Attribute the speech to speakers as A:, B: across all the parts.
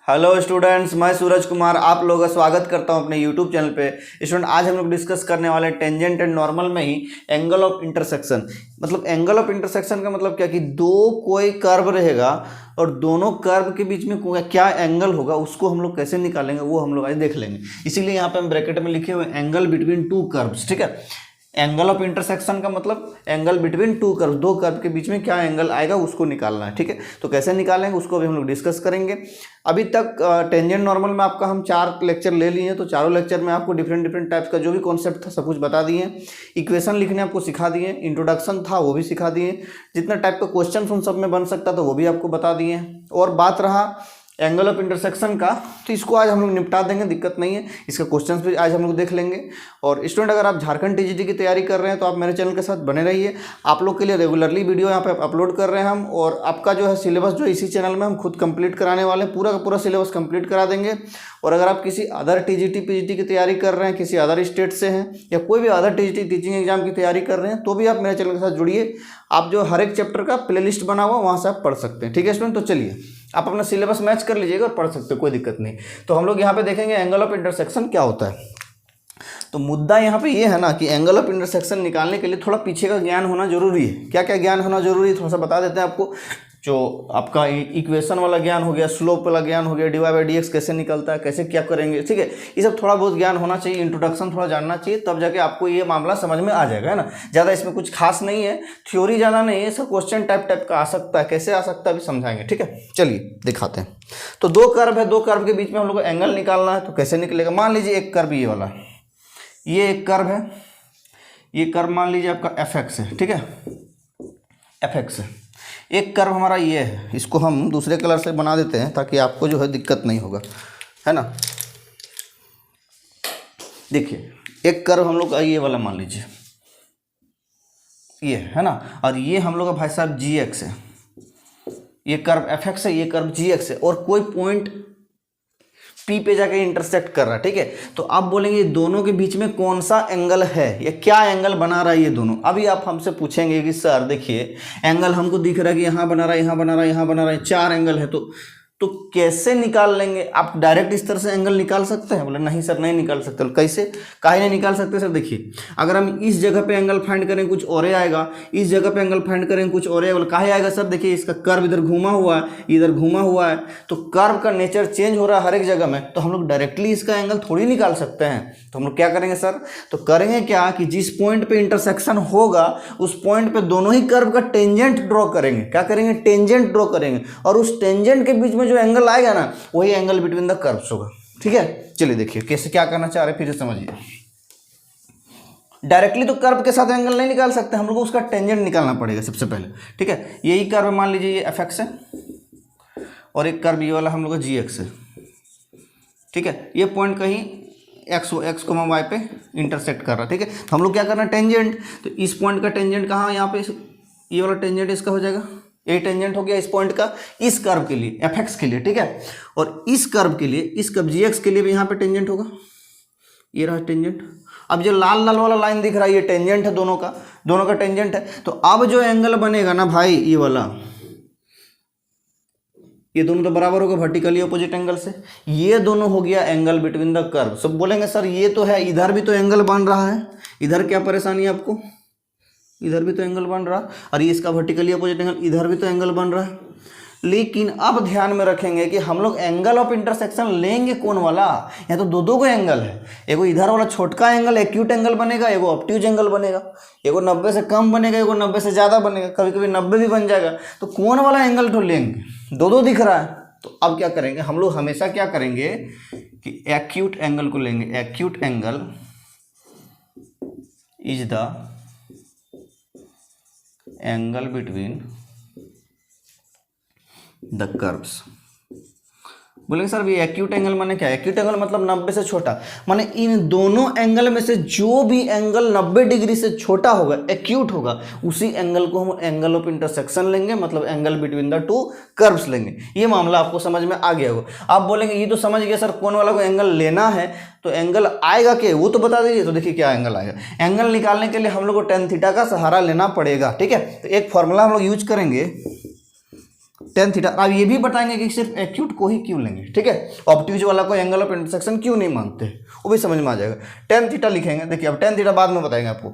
A: Hello students, मैं सूरज कुमार आप लोगों का स्वागत करता हूं अपने यूट्यूब चैनल पे। स्टूडेंट, आज हम लोग डिस्कस करने वाले हैं टेंजेंट एंड नॉर्मल में ही एंगल ऑफ इंटरसेक्शन। मतलब एंगल ऑफ इंटरसेक्शन का मतलब क्या कि दो कोई कर्व रहेगा और दोनों कर्व के बीच में क्या एंगल होगा उसको हम लोग कैसे निकालेंगे वो हम लोग आज देख लेंगे। इसीलिए यहाँ पे हम ब्रैकेट में लिखे हुए एंगल बिटवीन टू कर्व्स। ठीक है, एंगल ऑफ इंटरसेक्शन का मतलब एंगल बिटवीन टू कर्व, दो कर्व के बीच में क्या एंगल आएगा उसको निकालना है। ठीक है, तो कैसे निकालेंगे उसको भी हम लोग डिस्कस करेंगे। अभी तक टेंजेंट नॉर्मल में आपका हम 4 लेक्चर ले लिए हैं, तो चारों लेक्चर में आपको डिफरेंट टाइप्स का जो भी कॉन्सेप्ट था सब कुछ बता दिए। इक्वेशन लिखने आपको सिखा दिए, इंट्रोडक्शन था वो भी सिखा दिए, जितना टाइप का क्वेश्चन उन सब में बन सकता था वो भी आपको बता दिए। और बात रहा एंगल ऑफ इंटरसेक्शन का, तो इसको आज हम लोग निपटा देंगे, दिक्कत नहीं है। इसका क्वेश्चंस भी आज हम लोग देख लेंगे। और स्टूडेंट, अगर आप झारखंड टीजीटी की तैयारी कर रहे हैं तो आप मेरे चैनल के साथ बने रहिए। आप लोग के लिए रेगुलरली वीडियो यहाँ पे अपलोड कर रहे हैं हम, और आपका जो है सिलेबस जो इसी चैनल में हम खुद कंप्लीट कराने वाले हैं, पूरा का पूरा सिलेबस कंप्लीट करा देंगे। और अगर आप किसी अदर टीजीटी पीजीटी की तैयारी कर रहे हैं, किसी अदर स्टेट से हैं, या कोई भी अदर टीजीटी टीचिंग एग्जाम की तैयारी कर रहे हैं, तो भी आप मेरे चैनल के साथ जुड़िए। आप जो हर एक चैप्टर का प्लेलिस्ट बना हुआ वहाँ से आप पढ़ सकते हैं। ठीक है स्टूडेंट, तो चलिए आप अपना सिलेबस मैच कर लीजिएगा और पढ़ सकते हो, कोई दिक्कत नहीं। तो हम लोग यहाँ पे देखेंगे एंगल ऑफ इंटरसेक्शन क्या होता है। तो मुद्दा यहाँ पे ये है ना कि एंगल ऑफ इंटरसेक्शन निकालने के लिए थोड़ा पीछे का ज्ञान होना जरूरी है। क्या क्या ज्ञान होना जरूरी है थोड़ा सा बता देते हैं आपको। जो आपका इक्वेशन वाला ज्ञान हो गया, स्लोप वाला ज्ञान हो गया, d y by d x कैसे निकलता है, कैसे क्या करेंगे, ठीक है, ये सब थोड़ा बहुत ज्ञान होना चाहिए। इंट्रोडक्शन थोड़ा जानना चाहिए, तब जाके आपको ये मामला समझ में आ जाएगा, है ना। ज़्यादा इसमें कुछ खास नहीं है, थ्योरी ज़्यादा नहीं है, सब क्वेश्चन टाइप का आ सकता है, कैसे आ सकता है अभी समझाएंगे। ठीक है, चलिए दिखाते हैं। तो दो कर्व है, दो कर्व के बीच में हम लोग को एंगल निकालना है, तो कैसे निकलेगा। मान लीजिए एक कर्व ये वाला, ये एक कर्व है, ये कर्व मान लीजिए आपका एफ एक्स है। ठीक है, एफ एक्स है। एक कर्व हमारा ये है, इसको हम दूसरे कलर से बना देते हैं ताकि आपको जो है दिक्कत नहीं होगा, है ना। देखिए एक कर्व हम लोग का ये वाला मान लीजिए, ये है ना, और ये हम लोग का भाई साहब जी एक्स है। ये कर्व एफ एक्स है, ये कर्व जी एक्स है, और कोई पॉइंट पी पे जाके इंटरसेक्ट कर रहा है। ठीक है, तो आप बोलेंगे दोनों के बीच में कौन सा एंगल है, या क्या एंगल बना रहा है ये दोनों। अभी आप हमसे पूछेंगे कि सर देखिए एंगल हमको दिख रहा है कि यहाँ बना रहा है, यहाँ बना रहा है, यहाँ बना रहा है, 4 एंगल है, तो कैसे निकाल लेंगे आप। डायरेक्ट इस तरह से एंगल निकाल सकते हैं। बोले नहीं सर नहीं निकाल सकते। कैसे, काहे नहीं निकाल सकते सर। देखिए अगर हम इस जगह पे एंगल फाइंड करें कुछ और आएगा, इस जगह पे एंगल फाइंड करें कुछ और आएगा। काहे आएगा सर, देखिए इसका कर्व इधर घूमा हुआ है, इधर घूमा हुआ है, तो कर्व का नेचर चेंज हो रहा है हर एक जगह में, तो हम लोग डायरेक्टली इसका एंगल थोड़ी निकाल सकते हैं। तो हम लोग क्या करेंगे सर, तो करेंगे क्या कि जिस पॉइंट पे इंटरसेक्शन होगा उस पॉइंट पे दोनों ही कर्व का टेंजेंट ड्रॉ करेंगे। क्या करेंगे, टेंजेंट ड्रॉ करेंगे, और उस टेंजेंट के बीच में जो एंगल आएगा ना वही एंगल बिटवीन द कर्व्स होगा। ठीक है, चलिए देखिए कैसे क्या करना चाह रहे हैं, फिर से समझिए। डायरेक्टली तो कर्व के साथ एंगल नहीं निकाल सकते, हम लोग को उसका टेंजेंट निकालना पड़ेगा सबसे पहले। ठीक है, यही कर्व मान लीजिए ये एफ एक्स है, और एक कर्व ये वाला हम लोग का जी एक्स है। ठीक है, ये पॉइंट कहीं एक्स को वाई पे इंटरसेक्ट कर रहा है। ठीक है, तो हम लोग क्या करना है, टेंजेंट, तो इस पॉइंट का टेंजेंट कहाँ, यहाँ पे ये वाला टेंजेंट इसका हो जाएगा, ये टेंजेंट हो गया इस पॉइंट का, इस कर्व के लिए एफ एक्स के लिए। ठीक है, और इस कर्व के लिए, इस कर्व जी एक्स के लिए भी यहाँ पे टेंजेंट होगा, ये रहा टेंजेंट। अब जो लाल लाल वाला लाइन दिख रहा है ये टेंजेंट है, दोनों का टेंजेंट है। तो अब जो एंगल बनेगा ना भाई, ये वाला, ये दोनों तो बराबर होगा वर्टिकली अपोजिट एंगल से, ये दोनों हो गया एंगल बिटवीन द कर्व। सब बोलेंगे सर ये तो है, इधर भी तो एंगल बन रहा है, इधर क्या परेशानी है आपको, इधर भी तो एंगल बन रहा, और ये इसका वर्टिकली अपोजिट एंगल, इधर भी तो एंगल बन रहा है। लेकिन अब ध्यान में रखेंगे कि हम लोग एंगल ऑफ इंटरसेक्शन लेंगे कौन वाला, या तो दो को एंगल है, एगो इधर वाला छोटका एंगल एक्यूट एंगल बनेगा, एगो ऑब्ट्यूज एंगल बनेगा, एगो 90 से कम बनेगा, एगो 90 से ज़्यादा बनेगा, कभी कभी 90 भी बन जाएगा। तो कौन वाला एंगल तो लेंगे, दो दिख रहा है। तो अब क्या करेंगे हम लोग, हमेशा क्या करेंगे कि एक्यूट एंगल को लेंगे। Acute angle is the angle between the curves. बोलेंगे सर ये एक्यूट एंगल माने क्या है, एक्यूट एंगल मतलब 90 से छोटा, माने इन दोनों एंगल में से जो भी एंगल 90 डिग्री से छोटा होगा, एक्यूट होगा, उसी एंगल को हम एंगल ऑफ इंटरसेक्शन लेंगे, मतलब angle between the two curves लेंगे। ये मामला आपको समझ में आ गया होगा। आप बोलेंगे ये तो समझ गया सर, कौन वाला को एंगल लेना है, तो एंगल आएगा क्या वो तो बता दीजिए। तो देखिए क्या एंगल आएगा, एंगल निकालने के लिए हम लोग को tan थीटा का सहारा लेना पड़ेगा। ठीक है, तो एक फॉर्मूला हम लोग यूज करेंगे, टेन थीटा। अब ये भी बताएंगे कि सिर्फ एक्यूट को ही क्यों लेंगे, ठीक है, ऑब्ट्यूज वाला को एंगल ऑफ इंटरसेक्शन क्यों नहीं मानते, वो भी समझ में आ जाएगा। टेन थीटा लिखेंगे, देखिए अब टेन थीटा बाद में बताएंगे आपको,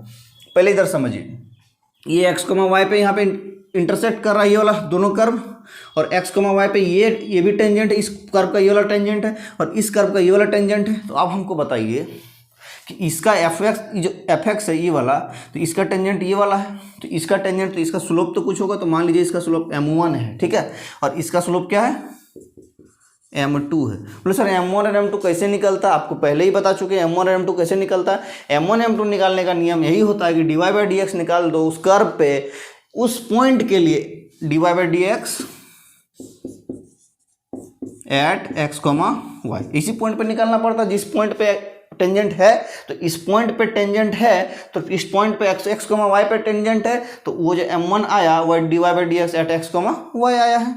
A: पहले इधर समझिए, ये एक्स कोमा वाई पे यहाँ पे इंटरसेक्ट कर रहा है ये वाला दोनों कर्व, और एक्स कोमा वाई पे ये भी टेंजेंट है, इस कर्व का ये वाला टेंजेंट है और इस कर्व का ये वाला टेंजेंट है। तो अब हमको बताइए कि इसका एफ एक्स जो एफ एक्स है ये वाला, तो इसका टेंजेंट ये वाला है, तो इसका टेंजेंट तो इसका स्लोप तो कुछ होगा, तो मान लीजिए इसका स्लोप m1 है, ठीक है, और इसका स्लोप क्या है m2 है। बोले सर m1 और m2 कैसे निकलता है, आपको पहले ही बता चुके हैं m1 और m2 कैसे निकलता है। m1 m2 निकालने का नियम यही होता है कि dy बाई डी एक्स निकाल दो उस कर्व पे, उस पॉइंट के लिए dy by d x at x comma y, इसी पॉइंट पे निकालना पड़ता है जिस पॉइंट पे टेंजेंट है। तो इस पॉइंट पे टेंजेंट है, तो इस पॉइंट पे एक्स कोमा वाई पे टेंजेंट है, तो वो जो m1 आया वह dy by d x at x comma y आया है।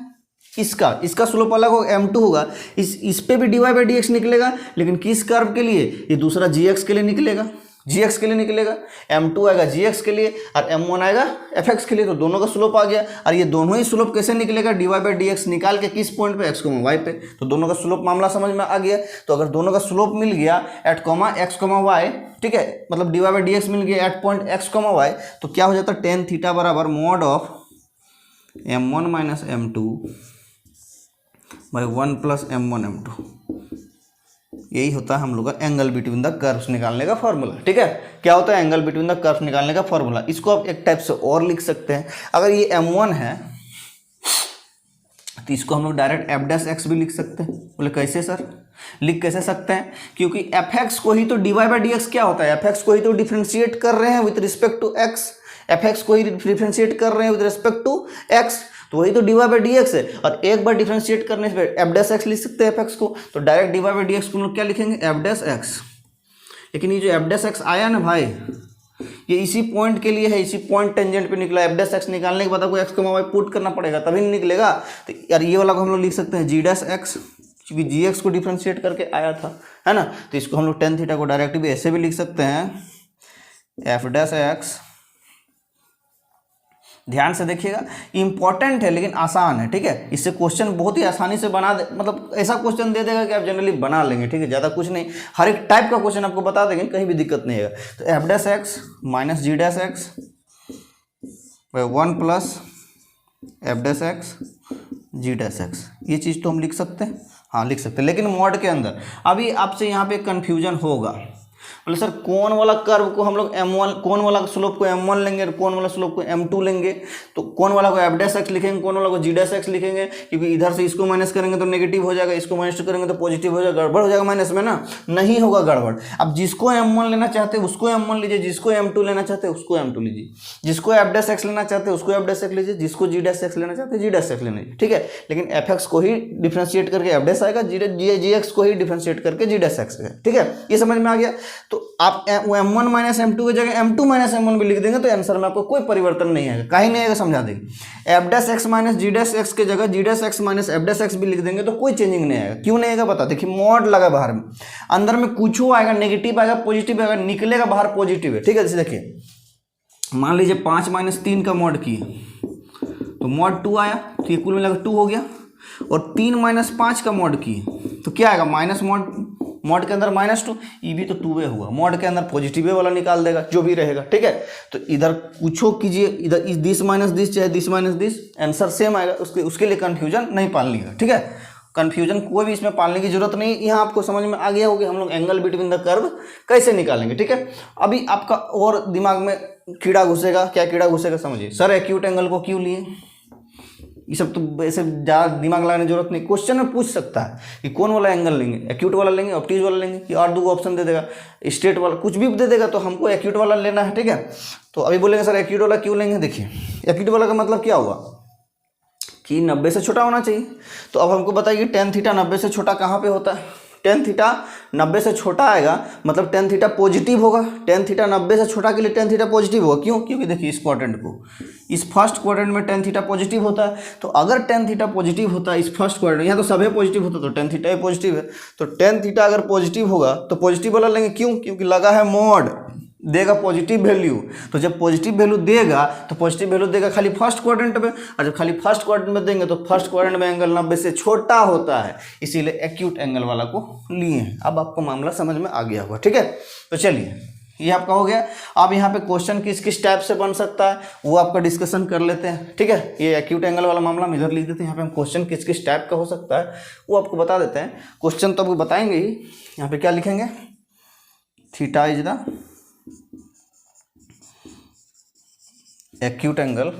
A: इसका स्लोप अलग होगा, m2 होगा, इस पे भी dy बाई डी एक्स निकलेगा, लेकिन किस कर्व के लिए, ये दूसरा gx के लिए निकलेगा, gx के लिए निकलेगा, m2 आएगा gx के लिए और m1 आएगा fx के लिए, तो दोनों का स्लोप आ गया। और ये दोनों ही स्लोप कैसे निकलेगा, dy बाई डी एक्स निकाल के किस पॉइंट पे, x कोमा वाई पे, तो दोनों का स्लोप मामला समझ में आ गया। तो अगर दोनों का स्लोप मिल गया at comma x comma y, ठीक है, मतलब dy बाई डी एक्स मिल गया at point x comma y, तो क्या हो जाता है टेन थीटा बराबर mod of m1 minus m2 by 1 plus m1 m2। यही होता है हम लोग का एंगल बिटवीन द कर्व्स निकालने का फॉर्मूला, ठीक है। क्या होता है एंगल बिटवीन द कर्व्स निकालने का फॉर्मूला। इसको आप एक टाइप से और लिख सकते हैं, अगर ये m1 है तो इसको हम लोग डायरेक्ट एफ डैश एक्स भी लिख सकते हैं। बोले कैसे सर, लिख कैसे सकते हैं, क्योंकि एफ एक्स को ही तो d y by d x क्या होता है, एफ एक्स को ही तो डिफ्रेंशिएट कर रहे हैं with respect to x, f x को ही डिफ्रेंशिएट कर रहे हैं विद रिस्पेक्ट टू एक्स, तो वही तो d y by d x है। और एक बार डिफ्रेंशिएट करने से एफ डैश एक्स लिख सकते हैं एफ एक्स को, तो direct d y by d x को हम लोग क्या लिखेंगे एफ डैश एक्स। लेकिन ये जो एफ डैश एक्स आया ना भाई, ये इसी पॉइंट के लिए है, इसी पॉइंट टेंजेंट पे निकला। एफ डैश एक्स निकालने के बाद आपको एक्स को वाई पुट करना पड़ेगा तभी नहीं निकलेगा। तो यार ये वाला को हम लोग लिख सकते हैं जी डैश एक्स, क्योंकि जी एक्स को डिफ्रेंशिएट करके आया था, है ना। तो इसको हम लोग टेन थीटा को डायरेक्ट भी ऐसे भी लिख सकते हैं एफ डैश एक्स। ध्यान से देखिएगा, इंपॉर्टेंट है लेकिन आसान है, ठीक है। इससे क्वेश्चन बहुत ही आसानी से बना दे, मतलब ऐसा क्वेश्चन दे देगा कि आप जनरली बना लेंगे, ठीक है। ज़्यादा कुछ नहीं, हर एक टाइप का क्वेश्चन आपको बता देंगे, कहीं भी दिक्कत नहीं है। तो f dash x minus ji dash x by 1 plus f dash x g dash x, ये चीज़ तो हम लिख सकते हैं, हाँ लिख सकते हैं। लेकिन मॉड के अंदर अभी आपसे यहाँ पे कन्फ्यूजन होगा, बोले सर कौन वाला कर्व को हम लोग m1, कौन वाला स्लोप को m1 लेंगे और कौन वाला स्लोप को m2 लेंगे। तो कौन वाला को f डैश एक्स लिखेंगे, कौन वाला को g डैश एक्स लिखेंगे, क्योंकि इधर से इसको माइनस करेंगे तो नेगेटिव हो जाएगा, इसको माइनस करेंगे तो पॉजिटिव हो जाएगा, गड़बड़ हो जाएगा माइनस में ना, नहीं होगा गड़बड़। अब जिसको m1 लेना चाहते हैं उसको m1 लीजिए, जिसको m2 लेना चाहते हैं उसको m2 लीजिए, जिसको f डैश एक्स लेना चाहते हैं उसको f डैश एक्स लीजिए, जिसको g डैश एक्स लेना चाहते हैं g डैश एक्स लेना, ठीक है। लेकिन f एक्स को ही डिफ्रेंशिएट करके f डैश आएगा, g एक्स को ही डिफ्रेंशिएट करके g डैश एक्स, ठीक है। ये समझ में आ गया। तो आप m1 माइनस m2 की जगह m2 माइनस m1 भी लिख देंगे तो आंसर में आपको कोई परिवर्तन नहीं आएगा, कहीं नहीं आएगा, समझा देंगे। एफ डैश एक्स माइनस जी डैश एक्स की जगह G dash x minus F dash X भी लिख देंगे तो कोई चेंजिंग नहीं आएगा। क्यों नहीं आएगा बता, देखिए मॉड लगा बाहर में, अंदर में कुछ आएगा, नेगेटिव आएगा, पॉजिटिव आएगा, निकलेगा बाहर पॉजिटिव है, ठीक है। जैसे देखिए मान लीजिए 5 माइनस 3 का मॉड किए तो मॉड 2 आया, तो ये कुल मिलाकर 2 हो गया। और 3 माइनस 5 का मॉड किए तो क्या आएगा, माइनस मॉड के अंदर -2, ये भी तो 2 हुआ, मॉड के अंदर पॉजिटिव वाला निकाल देगा जो भी रहेगा, ठीक है। तो इधर कुछो कीजिए, इधर दिस माइनस दिस चाहे this minus this, answer same आएगा। उसके लिए कन्फ्यूजन नहीं पालनिएगा, ठीक है। कन्फ्यूजन कोई भी इसमें पालने की जरूरत नहीं। यहाँ आपको समझ में आ गया होगा हम लोग एंगल बिटवीन द कर्व कैसे निकालेंगे, ठीक है। अभी आपका और दिमाग में कीड़ा घुसेगा, क्या कीड़ा घुसेगा समझिए, सर एक्यूट एंगल को क्यों लिए, ये सब तो ऐसे ज़्यादा दिमाग लगाने की जरूरत नहीं। क्वेश्चन में पूछ सकता है कि कौन वाला एंगल लेंगे, एक्यूट वाला लेंगे, ऑब्ट्यूज वाला लेंगे, कि और 2 ऑप्शन दे देगा, स्ट्रेट वाला, कुछ भी दे देगा, तो हमको एक्यूट वाला लेना है, ठीक है। तो अभी बोलेंगे सर एक्यूट वाला क्यों लेंगे, देखिए एक्यूट वाला का मतलब क्या हुआ कि 90 से छोटा होना चाहिए। तो अब हमको बताइए टेन थीटा 90 से छोटा कहाँ पर होता है, टेन थीटा 90 से छोटा आएगा मतलब टेन थीटा पॉजिटिव होगा। टेन थीटा 90 से छोटा के लिए टेन थीटा पॉजिटिव होगा, क्यों, क्योंकि देखिए इस क्वाड्रेंट को, इस फर्स्ट क्वाड्रेंट में टेन थीटा पॉजिटिव होता है। तो अगर टेन थीटा पॉजिटिव होता है इस फर्स्ट क्वाड्रेंट, यहाँ तो सभी पॉजिटिव होता है तो टेन थीटा ही पॉजिटिव है। तो टेन थीटा अगर पॉजिटिव होगा तो पॉजिटिव वाला लेंगे, क्यों, क्योंकि लगा है मॉड, देगा पॉजिटिव वैल्यू। तो जब पॉजिटिव वैल्यू देगा तो पॉजिटिव वैल्यू देगा खाली फर्स्ट क्वाड्रेंट में, और जब खाली फर्स्ट क्वाड्रेंट में देंगे तो फर्स्ट क्वाड्रेंट में एंगल 90 से छोटा होता है, इसीलिए एक्यूट एंगल वाला को लिए हैं। अब आपको मामला समझ में आ गया होगा, ठीक है। तो चलिए ये आपका हो गया। अब यहाँ पे क्वेश्चन किस किस टाइप से बन सकता है वो आपका डिस्कशन कर लेते हैं, ठीक है। ये एक्यूट एंगल वाला मामला हम इधर लिख देते हैं, यहाँ पे हम क्वेश्चन किस किस टाइप का हो सकता है वो आपको बता देते हैं। क्वेश्चन तो आपको बताएंगे ही, यहाँ पे क्या लिखेंगे, theta is the acute angle